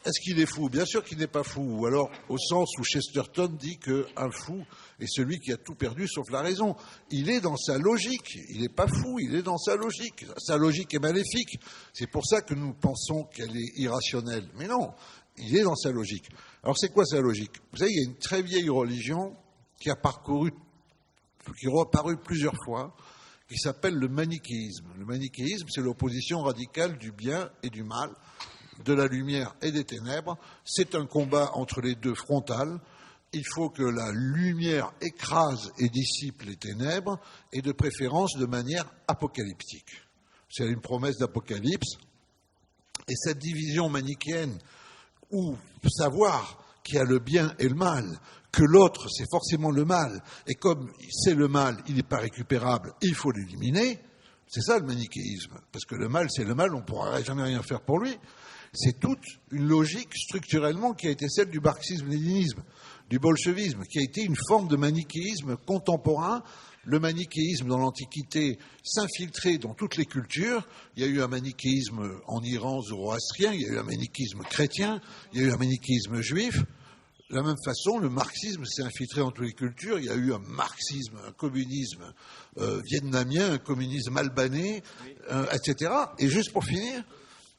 Est-ce qu'il est fou? Bien sûr qu'il n'est pas fou. Ou alors, au sens où Chesterton dit qu'un fou est celui qui a tout perdu sauf la raison. Il est dans sa logique. Il n'est pas fou, il est dans sa logique. Sa logique est maléfique. C'est pour ça que nous pensons qu'elle est irrationnelle. Mais non, il est dans sa logique. Alors c'est quoi sa logique? Vous savez, il y a une très vieille religion qui a reparu plusieurs fois, qui s'appelle le manichéisme. Le manichéisme, c'est l'opposition radicale du bien et du mal, de la lumière et des ténèbres. C'est un combat entre les deux frontales. Il faut que la lumière écrase et dissipe les ténèbres, et de préférence de manière apocalyptique. C'est une promesse d'Apocalypse. Et cette division manichéenne, où savoir qu'il y a le bien et le mal, que l'autre c'est forcément le mal, et comme c'est le mal, il n'est pas récupérable, il faut l'éliminer, c'est ça le manichéisme. Parce que le mal c'est le mal, on ne pourra jamais rien faire pour lui. C'est toute une logique structurellement qui a été celle du marxisme-léninisme, du bolchevisme, qui a été une forme de manichéisme contemporain. Le manichéisme dans l'Antiquité s'infiltrait dans toutes les cultures. Il y a eu un manichéisme en Iran zoroastrien, il y a eu un manichéisme chrétien, il y a eu un manichéisme juif. De la même façon, le marxisme s'est infiltré dans toutes les cultures. Il y a eu un marxisme, un communisme vietnamien, un communisme albanais, etc. Et juste pour finir,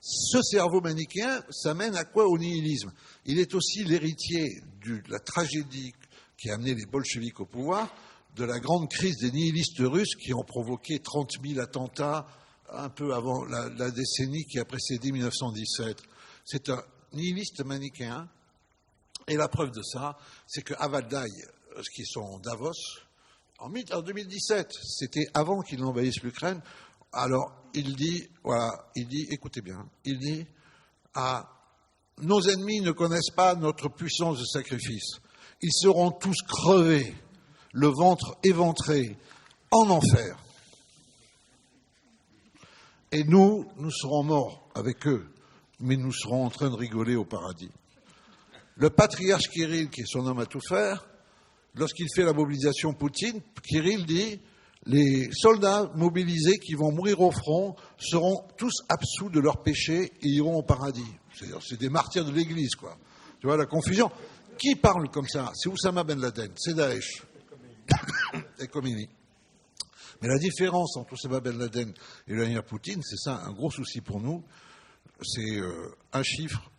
ce cerveau manichéen, ça mène à quoi? Au nihilisme. Il est aussi l'héritier de la tragédie qui a amené les bolcheviks au pouvoir, de la grande crise des nihilistes russes qui ont provoqué 30 000 attentats un peu avant la décennie qui a précédé 1917. C'est un nihiliste manichéen. Et la preuve de ça, c'est que Havaldai, qui est son Davos, en 2017, c'était avant qu'il envahisse l'Ukraine, alors il dit, écoutez bien, il dit, nos ennemis ne connaissent pas notre puissance de sacrifice. Ils seront tous crevés, le ventre éventré, en enfer. Et nous serons morts avec eux, mais nous serons en train de rigoler au paradis. Le patriarche Kirill, qui est son homme à tout faire, lorsqu'il fait la mobilisation Poutine, Kirill dit les soldats mobilisés qui vont mourir au front seront tous absous de leurs péchés et iront au paradis. C'est des martyrs de l'Église, quoi. Tu vois la confusion? Qui parle comme ça? C'est Oussama Ben Laden, c'est Daesh. Et Khomeini. Mais la différence entre Oussama Ben Laden et Vladimir Poutine, c'est ça, un gros souci pour nous, c'est un chiffre,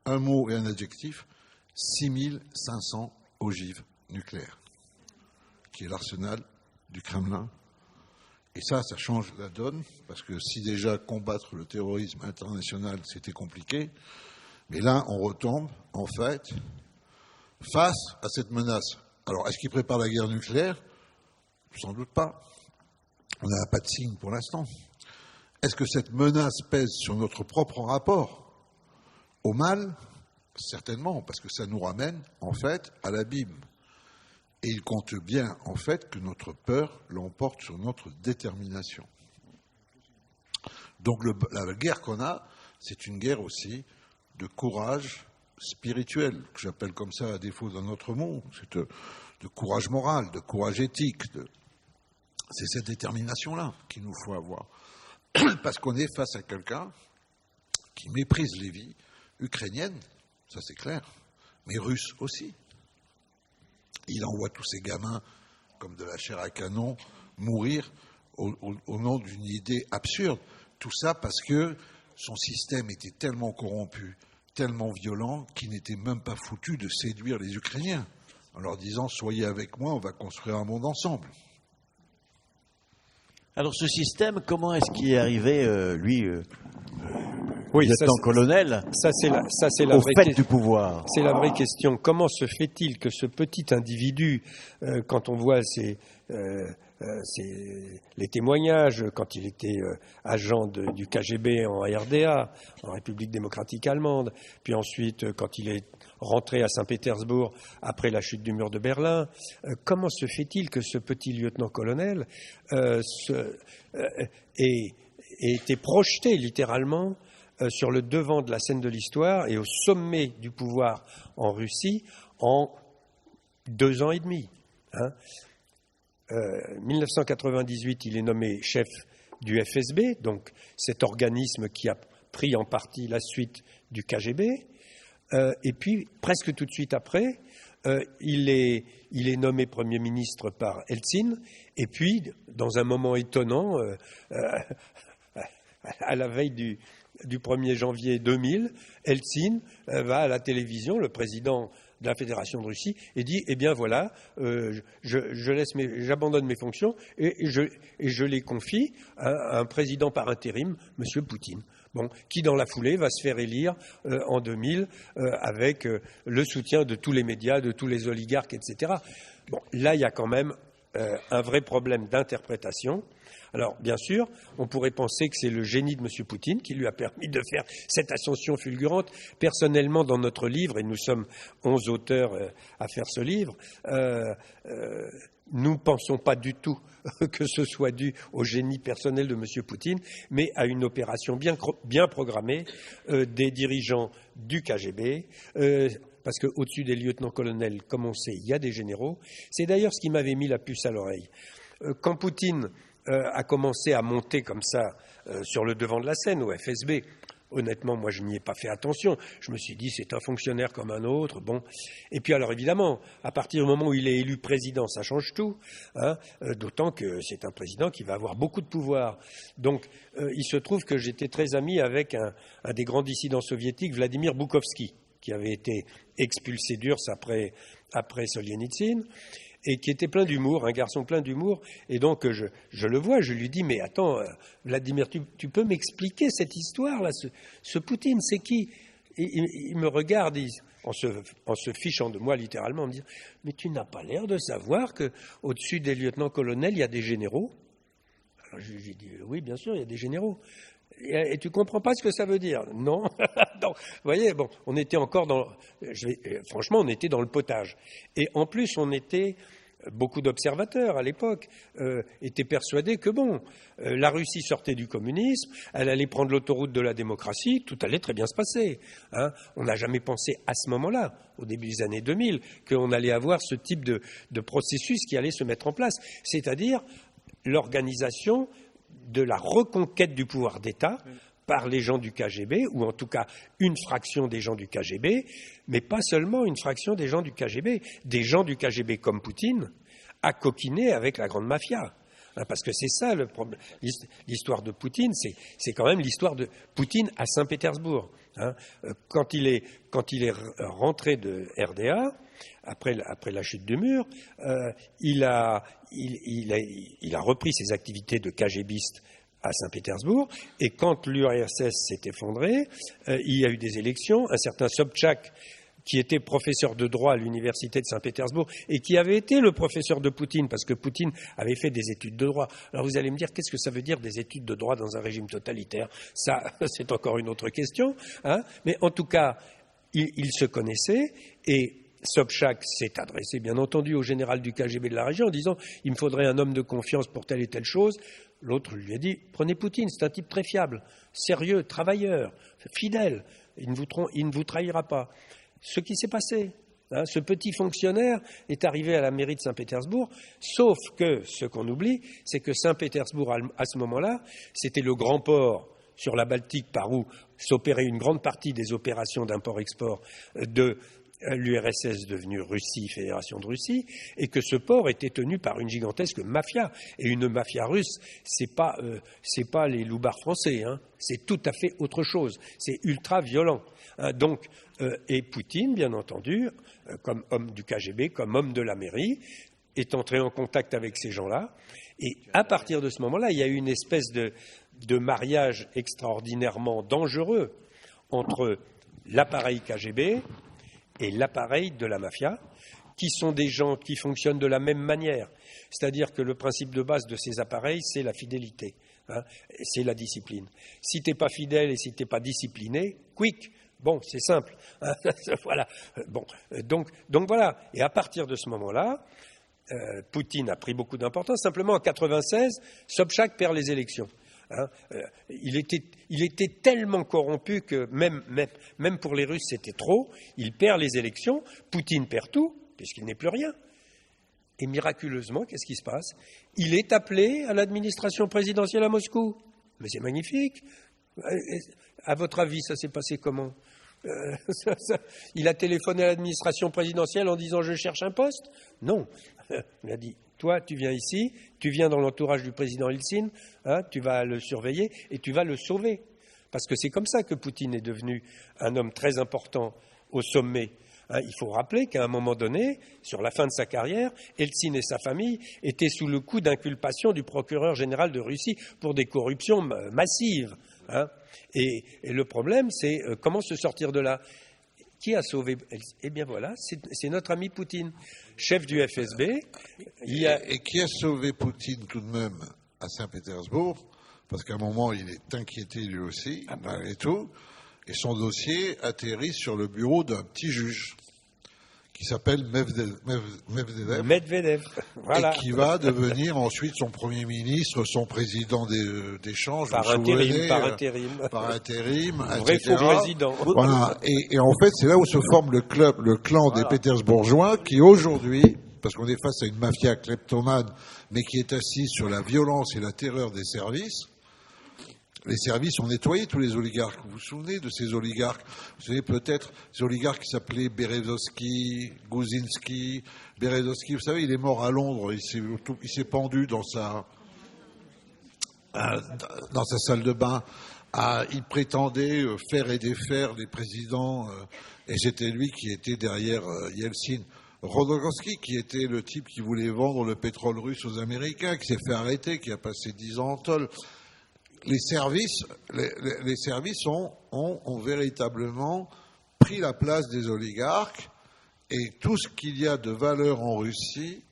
un mot et un adjectif, 6500 ogives nucléaires, qui est l'arsenal du Kremlin. Et ça change la donne, parce que si déjà combattre le terrorisme international, c'était compliqué, mais là, on retombe, en fait, face à cette menace. Alors, est-ce qu'il prépare la guerre nucléaire? Sans doute pas. On n'a pas de signe pour l'instant. Est-ce que cette menace pèse sur notre propre rapport au mal? Certainement, parce que ça nous ramène, en fait, à l'abîme. Et il compte bien, en fait, que notre peur l'emporte sur notre détermination. Donc la guerre qu'on a, c'est une guerre aussi de courage spirituel, que j'appelle comme ça à défaut d'un autre mot. C'est de courage moral, de courage éthique. C'est cette détermination-là qu'il nous faut avoir. Parce qu'on est face à quelqu'un qui méprise les vies ukrainiennes, ça c'est clair, mais russes aussi. Il envoie tous ces gamins, comme de la chair à canon, mourir au nom d'une idée absurde. Tout ça parce que son système était tellement corrompu, tellement violent, qu'il n'était même pas foutu de séduire les Ukrainiens, en leur disant « Soyez avec moi, on va construire un monde ensemble ». Alors ce système, comment est-ce qu'il est arrivé, oui, lieutenant-colonel, au fait du pouvoir? C'est la vraie question. Comment se fait-il que ce petit individu, quand on voit les témoignages, quand il était agent du KGB en RDA, en République démocratique allemande, puis ensuite quand il est rentré à Saint-Pétersbourg après la chute du mur de Berlin, comment se fait-il que ce petit lieutenant-colonel ait été projeté littéralement sur le devant de la scène de l'histoire et au sommet du pouvoir en Russie en 2 ans et demi. 1998, il est nommé chef du FSB, donc cet organisme qui a pris en partie la suite du KGB. Et puis, presque tout de suite après, il est nommé Premier ministre par Eltsine. Et puis, dans un moment étonnant, à la veille du 1er janvier 2000, Eltsine va à la télévision, le président de la Fédération de Russie, et dit « Eh bien voilà, j'abandonne mes fonctions et je les confie à un président par intérim, M. Poutine. » Bon, qui dans la foulée va se faire élire en 2000 avec le soutien de tous les médias, de tous les oligarques, etc. Bon, là, il y a quand même un vrai problème d'interprétation. Alors, bien sûr, on pourrait penser que c'est le génie de M. Poutine qui lui a permis de faire cette ascension fulgurante. Personnellement, dans notre livre, et nous sommes 11 auteurs à faire ce livre, nous ne pensons pas du tout que ce soit dû au génie personnel de M. Poutine, mais à une opération bien programmée des dirigeants du KGB, parce qu'au-dessus des lieutenants-colonels, comme on sait, il y a des généraux. C'est d'ailleurs ce qui m'avait mis la puce à l'oreille. Quand Poutine a commencé à monter comme ça sur le devant de la scène au FSB, honnêtement, moi, je n'y ai pas fait attention. Je me suis dit, c'est un fonctionnaire comme un autre. Bon. Et puis, alors, évidemment, à partir du moment où il est élu président, ça change tout. Hein, d'autant que c'est un président qui va avoir beaucoup de pouvoir. Donc, il se trouve que j'étais très ami avec un des grands dissidents soviétiques, Vladimir Boukhovski, qui avait été expulsé d'URSS après Solzhenitsyn, et qui était plein d'humour, un garçon plein d'humour. Et donc, je le vois, je lui dis, mais attends, Vladimir, tu peux m'expliquer cette histoire-là, ce Poutine, c'est qui ? Et il me regarde en se fichant de moi, littéralement, me dit, mais tu n'as pas l'air de savoir qu'au-dessus des lieutenants-colonels, il y a des généraux ? Alors, je lui dis, oui, bien sûr, il y a des généraux. Et tu comprends pas ce que ça veut dire ? Non. Donc, vous voyez, bon, on était encore franchement, on était dans le potage. Et en plus, beaucoup d'observateurs à l'époque étaient persuadés que la Russie sortait du communisme, elle allait prendre l'autoroute de la démocratie, tout allait très bien se passer. Hein. On n'a jamais pensé à ce moment-là, au début des années 2000, qu'on allait avoir ce type de processus qui allait se mettre en place, c'est-à-dire l'organisation de la reconquête du pouvoir d'État par les gens du KGB, ou en tout cas une fraction des gens du KGB, mais pas seulement une fraction des gens du KGB. Des gens du KGB comme Poutine à coquiner avec la grande mafia. Parce que c'est ça le problème. L'histoire de Poutine, c'est quand même l'histoire de Poutine à Saint-Pétersbourg. Quand il est rentré de RDA, après la chute du mur, il a repris ses activités de KGBiste à Saint-Pétersbourg, et quand l'URSS s'est effondrée, il y a eu des élections. Un certain Sobchak, qui était professeur de droit à l'université de Saint-Pétersbourg et qui avait été le professeur de Poutine, parce que Poutine avait fait des études de droit. Alors vous allez me dire, qu'est-ce que ça veut dire des études de droit dans un régime totalitaire ? Ça, c'est encore une autre question. Hein, mais en tout cas, ils se connaissaient, et Sobchak s'est adressé, bien entendu, au général du KGB de la région en disant « il me faudrait un homme de confiance pour telle et telle chose ». L'autre lui a dit « prenez Poutine, c'est un type très fiable, sérieux, travailleur, fidèle, il ne vous trahira pas ». Ce qui s'est passé, ce petit fonctionnaire est arrivé à la mairie de Saint-Pétersbourg, sauf que ce qu'on oublie, c'est que Saint-Pétersbourg, à ce moment-là, c'était le grand port sur la Baltique par où s'opérait une grande partie des opérations d'import-export de l'URSS devenue Russie, Fédération de Russie, et que ce port était tenu par une gigantesque mafia. Et une mafia russe, c'est pas les loupards français, hein, c'est tout à fait autre chose. C'est ultra violent. Donc, et Poutine, bien entendu, comme homme du KGB, comme homme de la mairie, est entré en contact avec ces gens-là. Et à partir de ce moment-là, il y a eu une espèce de mariage extraordinairement dangereux entre l'appareil KGB et l'appareil de la mafia, qui sont des gens qui fonctionnent de la même manière. C'est-à-dire que le principe de base de ces appareils, c'est la fidélité, c'est la discipline. Si tu n'es pas fidèle et si tu n'es pas discipliné, quick. Bon, c'est simple. Voilà. Bon, donc voilà. Et à partir de ce moment-là, Poutine a pris beaucoup d'importance. Simplement, en 1996, Sobchak perd les élections. Il était tellement corrompu que même pour les Russes, c'était trop. Il perd les élections. Poutine perd tout, puisqu'il n'est plus rien. Et miraculeusement, qu'est-ce qui se passe ? Il est appelé à l'administration présidentielle à Moscou. Mais c'est magnifique. À votre avis, ça s'est passé comment ? Il a téléphoné à l'administration présidentielle en disant « je cherche un poste ». Non. Il a dit « toi, tu viens ici, tu viens dans l'entourage du président Eltsine, tu vas le surveiller et tu vas le sauver ». Parce que c'est comme ça que Poutine est devenu un homme très important au sommet. Il faut rappeler qu'à un moment donné, sur la fin de sa carrière, Eltsine et sa famille étaient sous le coup d'inculpation du procureur général de Russie pour des corruptions massives. Et le problème, c'est comment se sortir de là. Qui a sauvé? Eh bien voilà, c'est notre ami Poutine, chef du FSB. Et qui a sauvé Poutine tout de même à Saint-Pétersbourg? Parce qu'à un moment, il est inquiété lui aussi, malgré tout. Et son dossier atterrit sur le bureau d'un petit juge qui s'appelle Medvedev, voilà. Et qui va devenir ensuite son Premier ministre, son président d'échange. Par intérim. Un vrai faux président. Voilà. Et en fait, c'est là où se forme le clan des Pétersbourgeois qui aujourd'hui, parce qu'on est face à une mafia kleptomane, mais qui est assise sur la violence et la terreur des services. Les services ont nettoyé tous les oligarques. Vous vous souvenez de ces oligarques? Vous savez peut-être ces oligarques qui s'appelaient Berezovsky, Guzinski. Berezovsky, vous savez, il est mort à Londres. Il s'est pendu dans sa salle de bain. Il prétendait faire et défaire les présidents, et c'était lui qui était derrière Yeltsin. Rodorkovsky, qui était le type qui voulait vendre le pétrole russe aux Américains, qui s'est fait arrêter, qui a passé 10 ans en tôle. Les services ont véritablement pris la place des oligarques, et tout ce qu'il y a de valeur en Russie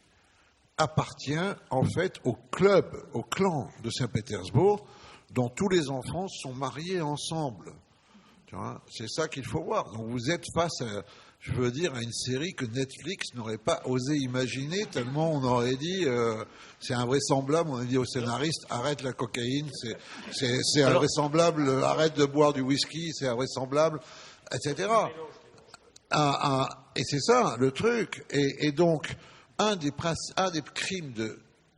appartient en fait au clan de Saint-Pétersbourg, dont tous les enfants sont mariés ensemble. Tu vois, c'est ça qu'il faut voir. Donc vous êtes face à, je veux dire, à une série que Netflix n'aurait pas osé imaginer, tellement on aurait dit c'est invraisemblable. On a dit au scénariste arrête la cocaïne, c'est invraisemblable, arrête de boire du whisky, c'est invraisemblable, etc. Et c'est ça le truc. Et donc un des crimes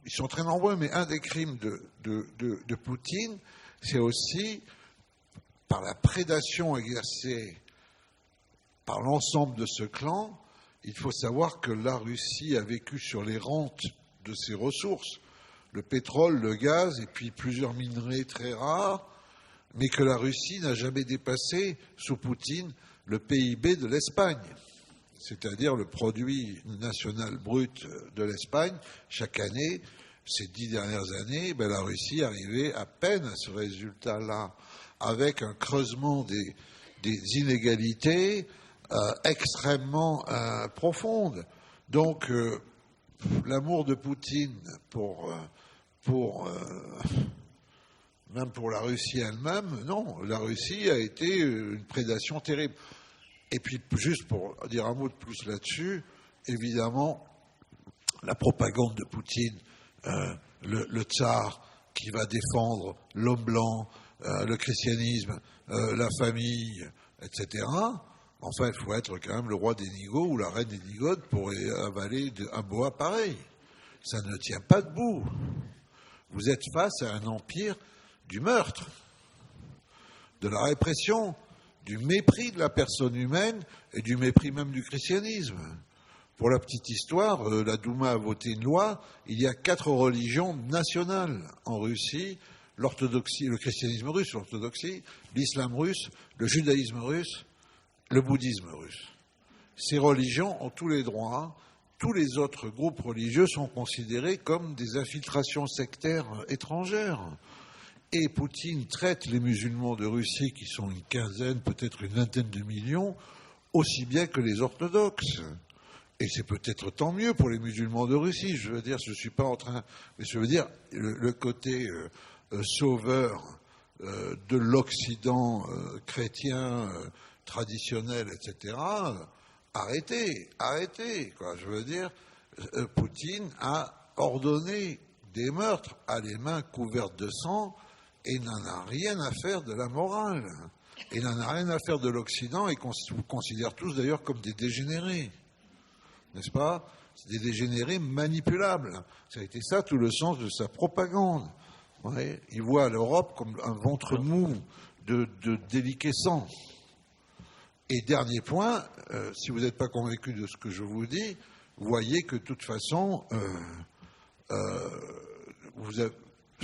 ils sont très nombreux, mais un des crimes de Poutine, c'est aussi par la prédation exercée par l'ensemble de ce clan. Il faut savoir que la Russie a vécu sur les rentes de ses ressources, le pétrole, le gaz et puis plusieurs minerais très rares, mais que la Russie n'a jamais dépassé, sous Poutine, le PIB de l'Espagne, c'est-à-dire le produit national brut de l'Espagne. Chaque année, ces 10 dernières années, la Russie arrivait à peine à ce résultat-là, avec un creusement des inégalités extrêmement profonde. Donc, l'amour de Poutine même pour la Russie elle-même, non, la Russie a été une prédation terrible. Et puis, juste pour dire un mot de plus là-dessus, évidemment, la propagande de Poutine, le tsar qui va défendre l'homme blanc, le christianisme, la famille, etc. Enfin, il faut être quand même le roi des nigauds ou la reine des nigaudes pour avaler un boa pareil. Ça ne tient pas debout. Vous êtes face à un empire du meurtre, de la répression, du mépris de la personne humaine et du mépris même du christianisme. Pour la petite histoire, la Douma a voté une loi. Il y a 4 religions nationales en Russie: l'orthodoxie, le christianisme russe, l'orthodoxie, l'islam russe, le judaïsme russe, le bouddhisme russe. Ces religions ont tous les droits. Tous les autres groupes religieux sont considérés comme des infiltrations sectaires étrangères. Et Poutine traite les musulmans de Russie, qui sont une quinzaine, peut-être une vingtaine de millions, aussi bien que les orthodoxes. Et c'est peut-être tant mieux pour les musulmans de Russie. Je veux dire, je ne suis pas en train... Mais je veux dire, le côté sauveur de l'Occident chrétien traditionnel, etc., arrêtez, quoi. Je veux dire, Poutine a ordonné des meurtres à les mains couvertes de sang et n'en a rien à faire de la morale. Et n'en a rien à faire de l'Occident et vous considère tous d'ailleurs comme des dégénérés. N'est-ce pas? C'est des dégénérés manipulables. Ça a été ça tout le sens de sa propagande. Ouais. Il voit l'Europe comme un ventre mou de déliquescence. Et dernier point, si vous n'êtes pas convaincu de ce que je vous dis, voyez que de toute façon,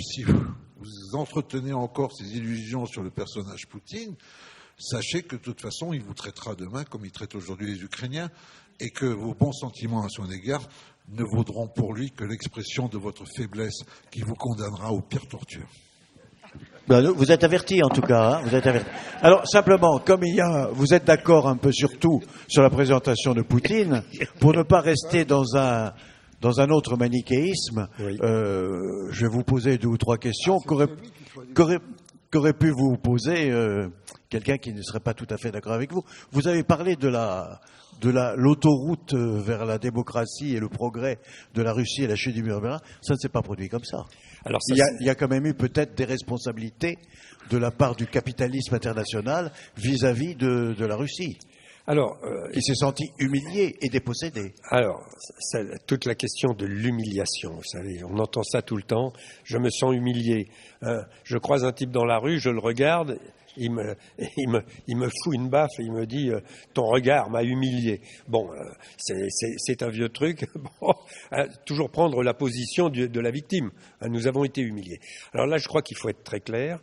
si vous vous entretenez encore ces illusions sur le personnage Poutine, sachez que de toute façon, il vous traitera demain comme il traite aujourd'hui les Ukrainiens, et que vos bons sentiments à son égard ne vaudront pour lui que l'expression de votre faiblesse qui vous condamnera aux pires tortures. Vous êtes averti en tout cas, hein, vous êtes averti. Alors simplement, comme vous êtes d'accord un peu sur tout sur la présentation de Poutine, pour ne pas rester dans un autre manichéisme, oui. Je vais vous poser 2 ou 3 questions qu'aurait pu vous poser quelqu'un qui ne serait pas tout à fait d'accord avec vous. Vous avez parlé de l'autoroute vers la démocratie et le progrès de la Russie et la chute du mur de Berlin. Ça ne s'est pas produit comme ça. Alors, il y a quand même eu peut-être des responsabilités de la part du capitalisme international vis-à-vis de la Russie. Alors, qui s'est senti humilié et dépossédé. Alors, c'est toute la question de l'humiliation, vous savez, on entend ça tout le temps. Je me sens humilié. Je croise un type dans la rue, je le regarde, il me fout une baffe et il me dit ton regard m'a humilié. Bon, c'est un vieux truc. Bon, toujours prendre la position de la victime. Nous avons été humiliés. Alors là, je crois qu'il faut être très clair.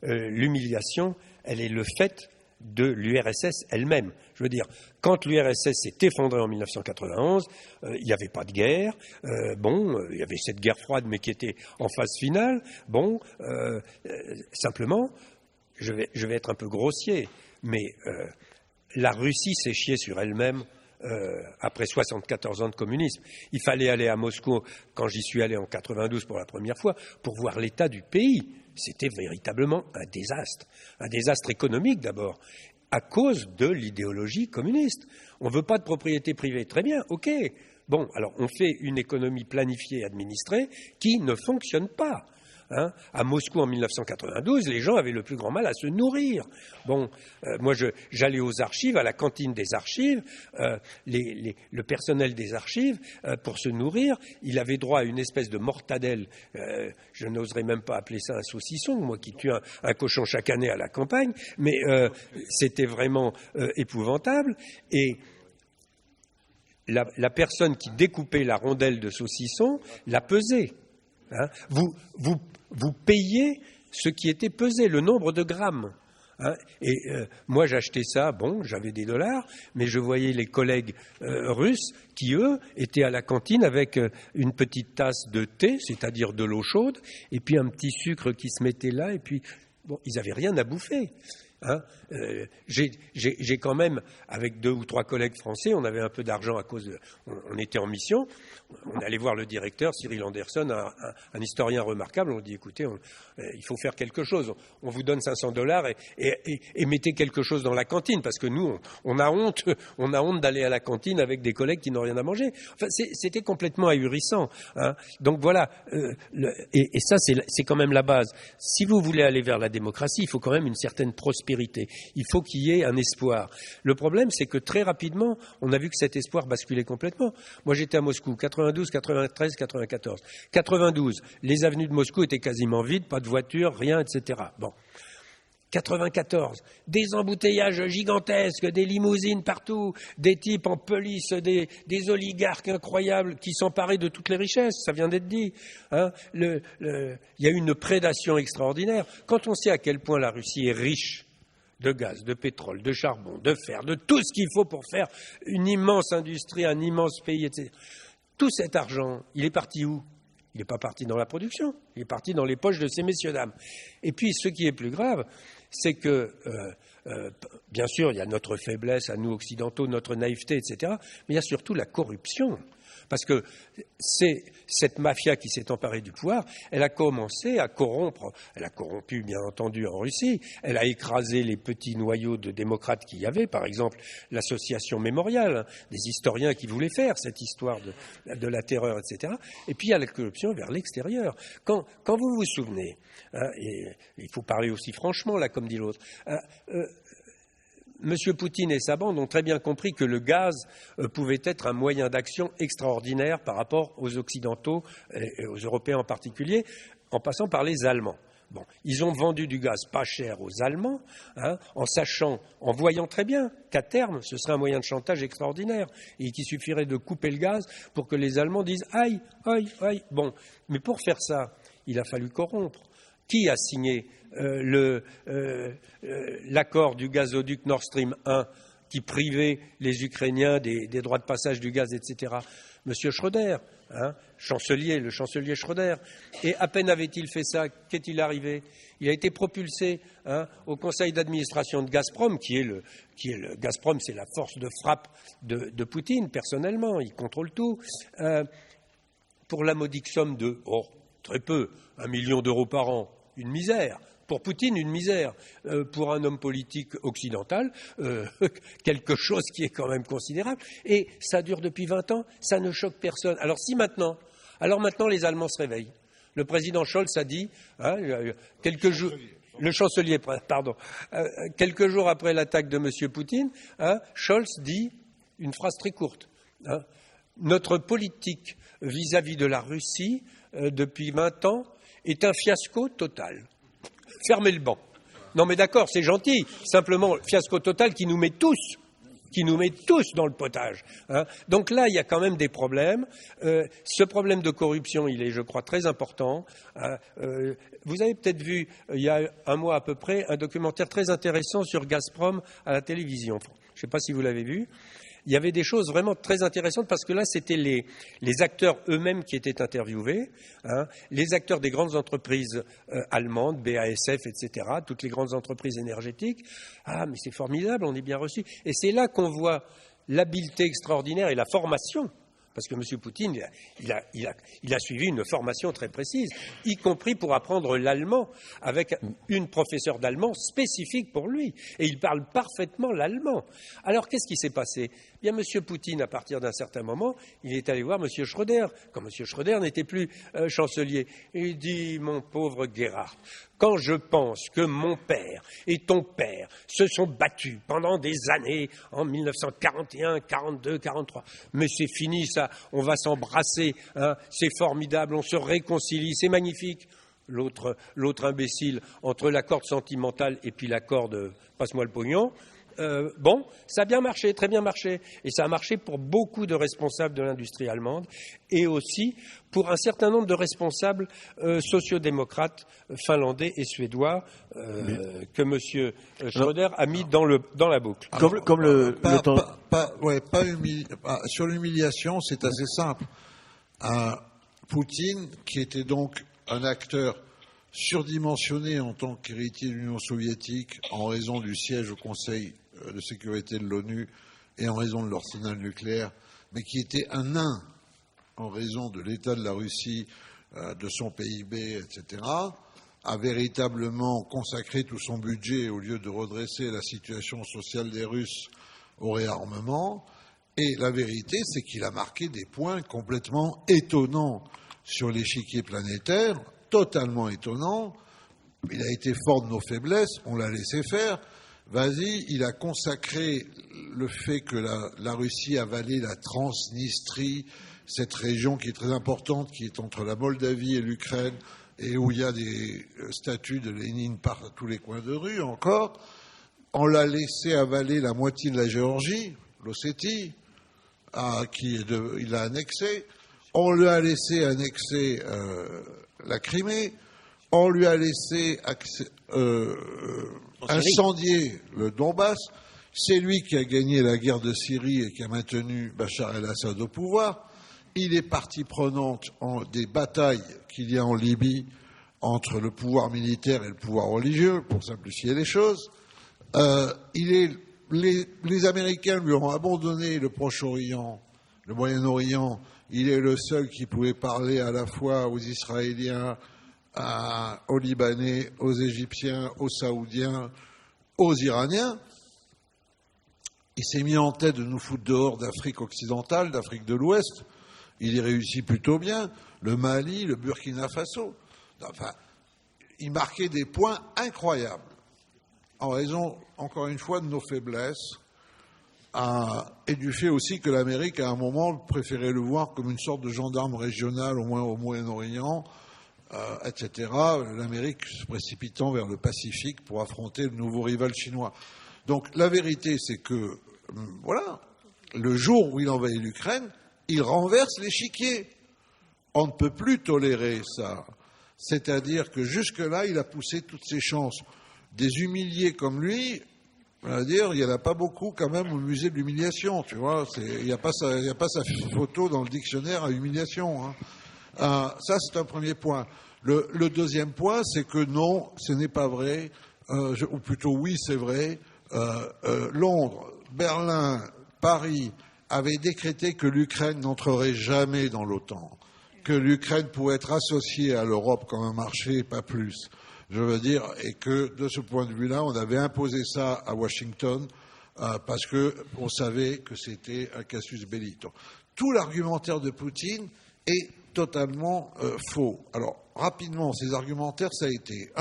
L'humiliation, elle est le fait de l'URSS elle-même. Je veux dire, quand l'URSS s'est effondrée en 1991, il n'y avait pas de guerre. Il y avait cette guerre froide, mais qui était en phase finale. Simplement, je vais être un peu grossier, mais la Russie s'est chiée sur elle-même après 74 ans de communisme. Il fallait aller à Moscou, quand j'y suis allé en 92 pour la première fois, pour voir l'état du pays. C'était véritablement un désastre économique d'abord, à cause de l'idéologie communiste. On ne veut pas de propriété privée, très bien, ok. Bon, alors on fait une économie planifiée, administrée, qui ne fonctionne pas. À Moscou en 1992, les gens avaient le plus grand mal à se nourrir. Moi j'allais aux archives, à la cantine des archives, le personnel des archives, pour se nourrir, il avait droit à une espèce de mortadelle, je n'oserais même pas appeler ça un saucisson, moi qui tue un cochon chaque année à la campagne, mais c'était vraiment épouvantable. Et la personne qui découpait la rondelle de saucisson la pesait. Vous payez ce qui était pesé, le nombre de grammes. Moi, j'achetais ça, j'avais des dollars, mais je voyais les collègues russes qui, eux, étaient à la cantine avec une petite tasse de thé, c'est-à-dire de l'eau chaude, et puis un petit sucre qui se mettait là, et puis, ils n'avaient rien à bouffer. J'ai quand même, avec 2 ou 3 collègues français, on avait un peu d'argent à cause de... On était en mission, on allait voir le directeur, Cyril Anderson, un historien remarquable, on dit, écoutez, il faut faire quelque chose, on vous donne $500 et mettez quelque chose dans la cantine, parce que nous, on a honte d'aller à la cantine avec des collègues qui n'ont rien à manger. Enfin, c'était complètement ahurissant. Donc voilà, et ça, c'est quand même la base. Si vous voulez aller vers la démocratie, il faut quand même une certaine prospérité. Il faut qu'il y ait un espoir. Le problème, c'est que très rapidement, on a vu que cet espoir basculait complètement. Moi, j'étais à Moscou, 92, 93, 94. 92, les avenues de Moscou étaient quasiment vides, pas de voitures, rien, etc. 94, des embouteillages gigantesques, des limousines partout, des types en police, des oligarques incroyables qui s'emparaient de toutes les richesses, ça vient d'être dit. Il y a eu une prédation extraordinaire. Quand on sait à quel point la Russie est riche de gaz, de pétrole, de charbon, de fer, de tout ce qu'il faut pour faire une immense industrie, un immense pays, etc. Tout cet argent, il est parti où ? Il n'est pas parti dans la production, il est parti dans les poches de ces messieurs-dames. Et puis, ce qui est plus grave, c'est que, bien sûr, il y a notre faiblesse à nous occidentaux, notre naïveté, etc., mais il y a surtout la corruption. Parce que c'est cette mafia qui s'est emparée du pouvoir, elle a commencé à corrompre, elle a corrompu bien entendu en Russie, elle a écrasé les petits noyaux de démocrates qu'il y avait, par exemple l'association mémoriale, des historiens qui voulaient faire cette histoire de la terreur, etc. Et puis il y a la corruption vers l'extérieur. Quand vous vous souvenez, et il faut parler aussi franchement là, comme dit l'autre, M. Poutine et sa bande ont très bien compris que le gaz pouvait être un moyen d'action extraordinaire par rapport aux Occidentaux et aux Européens en particulier, en passant par les Allemands. Ils ont vendu du gaz pas cher aux Allemands, en voyant très bien qu'à terme, ce serait un moyen de chantage extraordinaire et qu'il suffirait de couper le gaz pour que les Allemands disent « aïe, aïe, aïe ». Mais pour faire ça, il a fallu corrompre. Qui a signé l'accord du gazoduc Nord Stream 1 qui privait les Ukrainiens des droits de passage du gaz, etc. Monsieur Schröder, le chancelier Schröder. Et à peine avait-il fait ça, qu'est-il arrivé? Il a été propulsé au conseil d'administration de Gazprom, Gazprom, c'est la force de frappe de Poutine, personnellement, il contrôle tout, pour la modique somme de, très peu, 1 million d'euros par an, une misère. Pour Poutine, une misère. Pour un homme politique occidental, quelque chose qui est quand même considérable. Et ça dure depuis 20 ans, ça ne choque personne. Alors maintenant les Allemands se réveillent. Le président Scholz a dit, quelques jours... Le chancelier, pardon. Quelques jours après l'attaque de M. Poutine, Scholz dit une phrase très courte. Notre politique vis-à-vis de la Russie, depuis 20 ans, est un fiasco total. Fermez le banc. Non mais d'accord, c'est gentil. Simplement, fiasco total qui nous met tous dans le potage. Donc là, il y a quand même des problèmes. Ce problème de corruption, il est, je crois, très important. Vous avez peut-être vu, il y a un mois à peu près, un documentaire très intéressant sur Gazprom à la télévision. Je ne sais pas si vous l'avez vu. Il y avait des choses vraiment très intéressantes parce que là, c'était les acteurs eux-mêmes qui étaient interviewés, les acteurs des grandes entreprises allemandes, BASF, etc., toutes les grandes entreprises énergétiques. Ah, mais c'est formidable, on est bien reçus. Et c'est là qu'on voit l'habileté extraordinaire et la formation. Parce que M. Poutine, il a suivi une formation très précise, y compris pour apprendre l'allemand, avec une professeure d'allemand spécifique pour lui. Et il parle parfaitement l'allemand. Alors, qu'est-ce qui s'est passé? Bien, M. Poutine, à partir d'un certain moment, il est allé voir M. Schröder, quand M. Schröder n'était plus chancelier. Et il dit, mon pauvre Gerhard, quand je pense que mon père et ton père se sont battus pendant des années, en 1941, 42, 43, mais c'est fini ça, on va s'embrasser, c'est formidable, on se réconcilie, c'est magnifique. L'autre imbécile, entre la corde sentimentale et puis la corde passe-moi le pognon, ça a bien marché, très bien marché. Et ça a marché pour beaucoup de responsables de l'industrie allemande et aussi pour un certain nombre de responsables sociodémocrates finlandais et suédois que M. Schröder a mis dans la boucle. Sur l'humiliation, c'est assez simple. Poutine, qui était donc un acteur surdimensionné en tant qu'héritier de l'Union soviétique en raison du siège au Conseil de sécurité de l'ONU et en raison de l'arsenal nucléaire, mais qui était un nain en raison de l'état de la Russie, de son PIB, etc., a véritablement consacré tout son budget, au lieu de redresser la situation sociale des Russes, au réarmement. Et la vérité, c'est qu'il a marqué des points complètement étonnants sur l'échiquier planétaire, totalement étonnants. Il a été fort de nos faiblesses, on l'a laissé faire. Vas-y, il a consacré le fait que la Russie avalait la Transnistrie, cette région qui est très importante, qui est entre la Moldavie et l'Ukraine, et où il y a des statues de Lénine par tous les coins de rue encore. On l'a laissé avaler la moitié de la Géorgie, l'Ossétie, il l'a annexé. On lui a laissé annexer la Crimée. On lui a laissé incendier le Donbass. C'est lui qui a gagné la guerre de Syrie et qui a maintenu Bachar el-Assad au pouvoir. Il est partie prenante des batailles qu'il y a en Libye entre le pouvoir militaire et le pouvoir religieux, pour simplifier les choses. Les Américains lui ont abandonné le Proche-Orient, le Moyen-Orient. Il est le seul qui pouvait parler à la fois aux Israéliens, aux Libanais, aux Égyptiens, aux Saoudiens, aux Iraniens. Il s'est mis en tête de nous foutre dehors d'Afrique occidentale, d'Afrique de l'Ouest. Il y réussit plutôt bien. Le Mali, le Burkina Faso. Enfin, il marquait des points incroyables en raison, encore une fois, de nos faiblesses et du fait aussi que l'Amérique, à un moment, préférait le voir comme une sorte de gendarme régional, au moins au Moyen-Orient, etc. L'Amérique se précipitant vers le Pacifique pour affronter le nouveau rival chinois. Donc la vérité, c'est que, voilà, le jour où il envahit l'Ukraine, il renverse l'échiquier. On ne peut plus tolérer ça. C'est-à-dire que jusque-là, il a poussé toutes ses chances. Des humiliés comme lui, on va dire, il n'y en a pas beaucoup quand même au musée de l'humiliation, tu vois. Il n'y a pas sa photo dans le dictionnaire à humiliation. Hein. Ça, c'est un premier point. Le deuxième point, c'est que non, ce n'est pas vrai, ou plutôt oui, c'est vrai. Londres, Berlin, Paris avaient décrété que l'Ukraine n'entrerait jamais dans l'OTAN, que l'Ukraine pourrait être associée à l'Europe comme un marché, pas plus. Je veux dire, et que de ce point de vue-là, on avait imposé ça à Washington parce qu'on savait que c'était un casus belli. Tout l'argumentaire de Poutine est totalement faux. Alors, rapidement, ces argumentaires, ça a été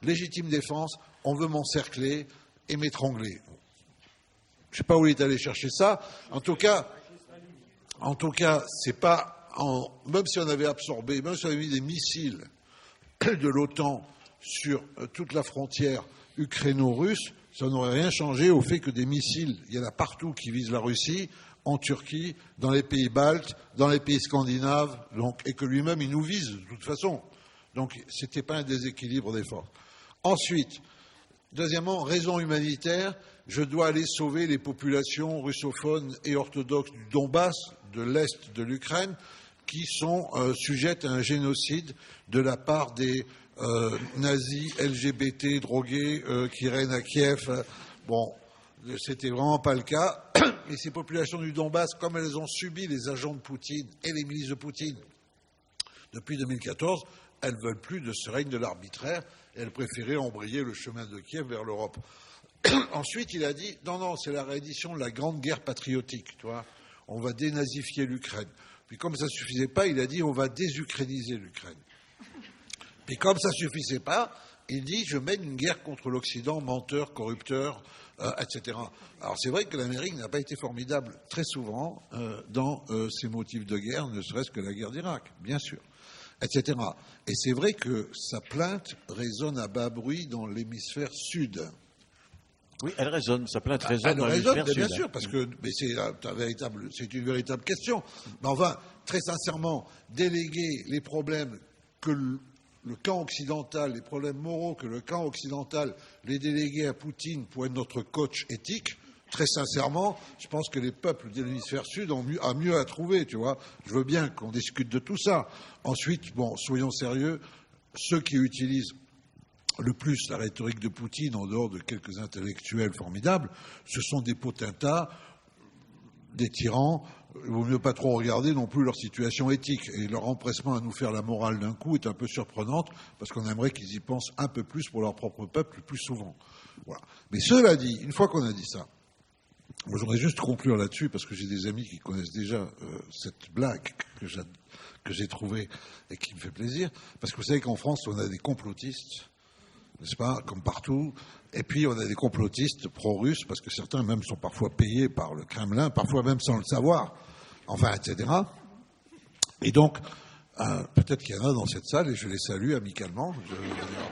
légitime défense, on veut m'encercler et m'étrangler. Je ne sais pas où il est allé chercher ça. En tout cas, c'est pas même si on avait absorbé, même si on avait mis des missiles de l'OTAN sur toute la frontière ukraino-russe, ça n'aurait rien changé au fait que des missiles, il y en a partout qui visent la Russie, en Turquie, dans les pays baltes, dans les pays scandinaves, et que lui-même il nous vise de toute façon. Donc ce n'était pas un déséquilibre des forces. Ensuite, deuxièmement, raison humanitaire, je dois aller sauver les populations russophones et orthodoxes du Donbass, de l'Est de l'Ukraine, qui sont sujettes à un génocide de la part des nazis LGBT drogués qui règnent à Kiev. Bon, c'était vraiment pas le cas. Et ces populations du Donbass, comme elles ont subi les agents de Poutine et les milices de Poutine depuis 2014, elles ne veulent plus de ce règne de l'arbitraire et elles préféraient embrayer le chemin de Kiev vers l'Europe. Ensuite, il a dit non, c'est la réédition de la grande guerre patriotique, tu vois. On va dénazifier l'Ukraine. Puis comme ça ne suffisait pas, il a dit on va désukrainiser l'Ukraine. Puis comme ça ne suffisait pas, il dit je mène une guerre contre l'Occident, menteur, corrupteur, etc. Alors c'est vrai que l'Amérique n'a pas été formidable très souvent dans ses motifs de guerre, ne serait-ce que la guerre d'Irak, bien sûr, etc. Et c'est vrai que sa plainte résonne à bas bruit dans l'hémisphère sud. Oui, elle résonne, sa plainte résonne dans l'hémisphère sud. Bien sûr, parce que c'est une véritable question. Mais enfin, très sincèrement, déléguer les problèmes que le camp occidental, les problèmes moraux que le camp occidental les délégués à Poutine pour être notre coach éthique, très sincèrement, je pense que les peuples de l'hémisphère sud ont mieux à trouver, tu vois. Je veux bien qu'on discute de tout ça. Ensuite, bon, soyons sérieux, ceux qui utilisent le plus la rhétorique de Poutine, en dehors de quelques intellectuels formidables, ce sont des potentats, des tyrans. Il vaut mieux pas trop regarder non plus leur situation éthique. Et leur empressement à nous faire la morale d'un coup est un peu surprenante, parce qu'on aimerait qu'ils y pensent un peu plus pour leur propre peuple, plus souvent. Voilà. Mais cela dit, une fois qu'on a dit ça, moi, je voudrais juste conclure là-dessus, parce que j'ai des amis qui connaissent déjà cette blague que j'ai trouvée et qui me fait plaisir. Parce que vous savez qu'en France, on a des complotistes, n'est-ce pas, comme partout. Et puis, on a des complotistes pro-russes, parce que certains même sont parfois payés par le Kremlin, parfois même sans le savoir, enfin, etc. Et donc, peut-être qu'il y en a dans cette salle, et je les salue amicalement,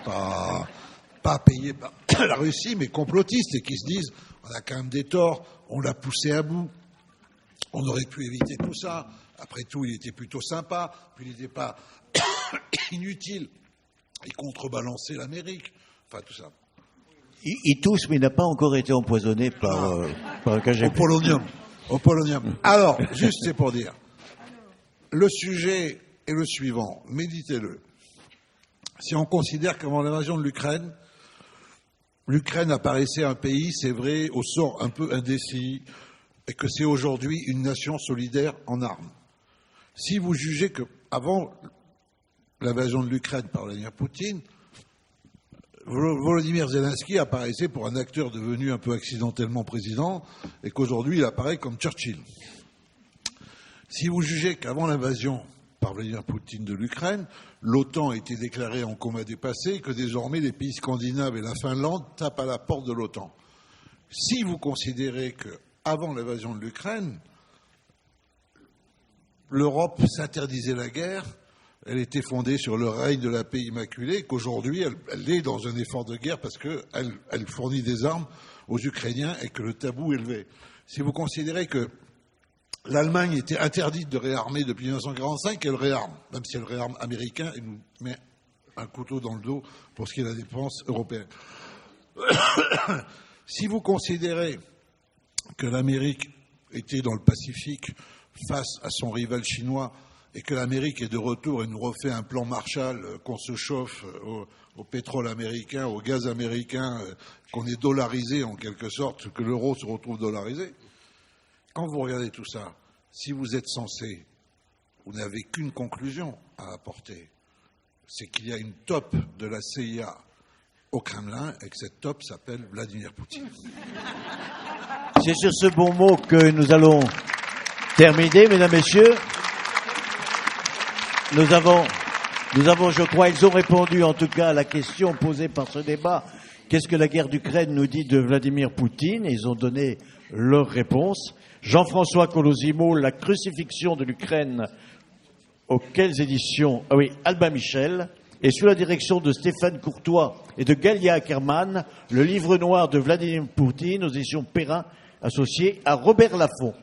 pas payés par la Russie, mais complotistes, et qui se disent, on a quand même des torts, on l'a poussé à bout, on aurait pu éviter tout ça. Après tout, il était plutôt sympa, puis il n'était pas inutile. Il contrebalançait l'Amérique, enfin tout ça. Il tousse, mais il n'a pas encore été empoisonné par un KGB. Au polonium. Alors, juste c'est pour dire, le sujet est le suivant, méditez-le. Si on considère qu'avant l'invasion de l'Ukraine apparaissait un pays, c'est vrai, au sort un peu indécis, et que c'est aujourd'hui une nation solidaire en armes. Si vous jugez qu'avant l'invasion de l'Ukraine par Vladimir Poutine, Volodymyr Zelensky apparaissait pour un acteur devenu un peu accidentellement président et qu'aujourd'hui il apparaît comme Churchill. Si vous jugez qu'avant l'invasion par Vladimir Poutine de l'Ukraine, l'OTAN a été déclarée en coma dépassé et que désormais les pays scandinaves et la Finlande tapent à la porte de l'OTAN. Si vous considérez qu'avant l'invasion de l'Ukraine, l'Europe s'interdisait la guerre, elle était fondée sur le règne de la paix immaculée, qu'aujourd'hui elle est dans un effort de guerre parce qu'elle fournit des armes aux Ukrainiens et que le tabou est élevé. Si vous considérez que l'Allemagne était interdite de réarmer depuis 1945, elle réarme, même si elle réarme américain et nous met un couteau dans le dos pour ce qui est de la défense européenne. Si vous considérez que l'Amérique était dans le Pacifique face à son rival chinois et que l'Amérique est de retour et nous refait un plan Marshall, qu'on se chauffe au pétrole américain, au gaz américain, qu'on est dollarisé en quelque sorte, que l'euro se retrouve dollarisé, quand vous regardez tout ça, si vous êtes censé, vous n'avez qu'une conclusion à apporter, c'est qu'il y a une top de la CIA au Kremlin et que cette top s'appelle Vladimir Poutine. C'est sur ce bon mot que nous allons terminer, mesdames, messieurs. Nous avons, je crois, ils ont répondu en tout cas à la question posée par ce débat. Qu'est-ce que la guerre d'Ukraine nous dit de Vladimir Poutine? Ils ont donné leur réponse. Jean-François Colosimo, La crucifixion de l'Ukraine, aux quelles éditions? Ah oui, Albin Michel. Et sous la direction de Stéphane Courtois et de Galia Ackermann, le livre noir de Vladimir Poutine aux éditions Perrin, associé à Robert Laffont.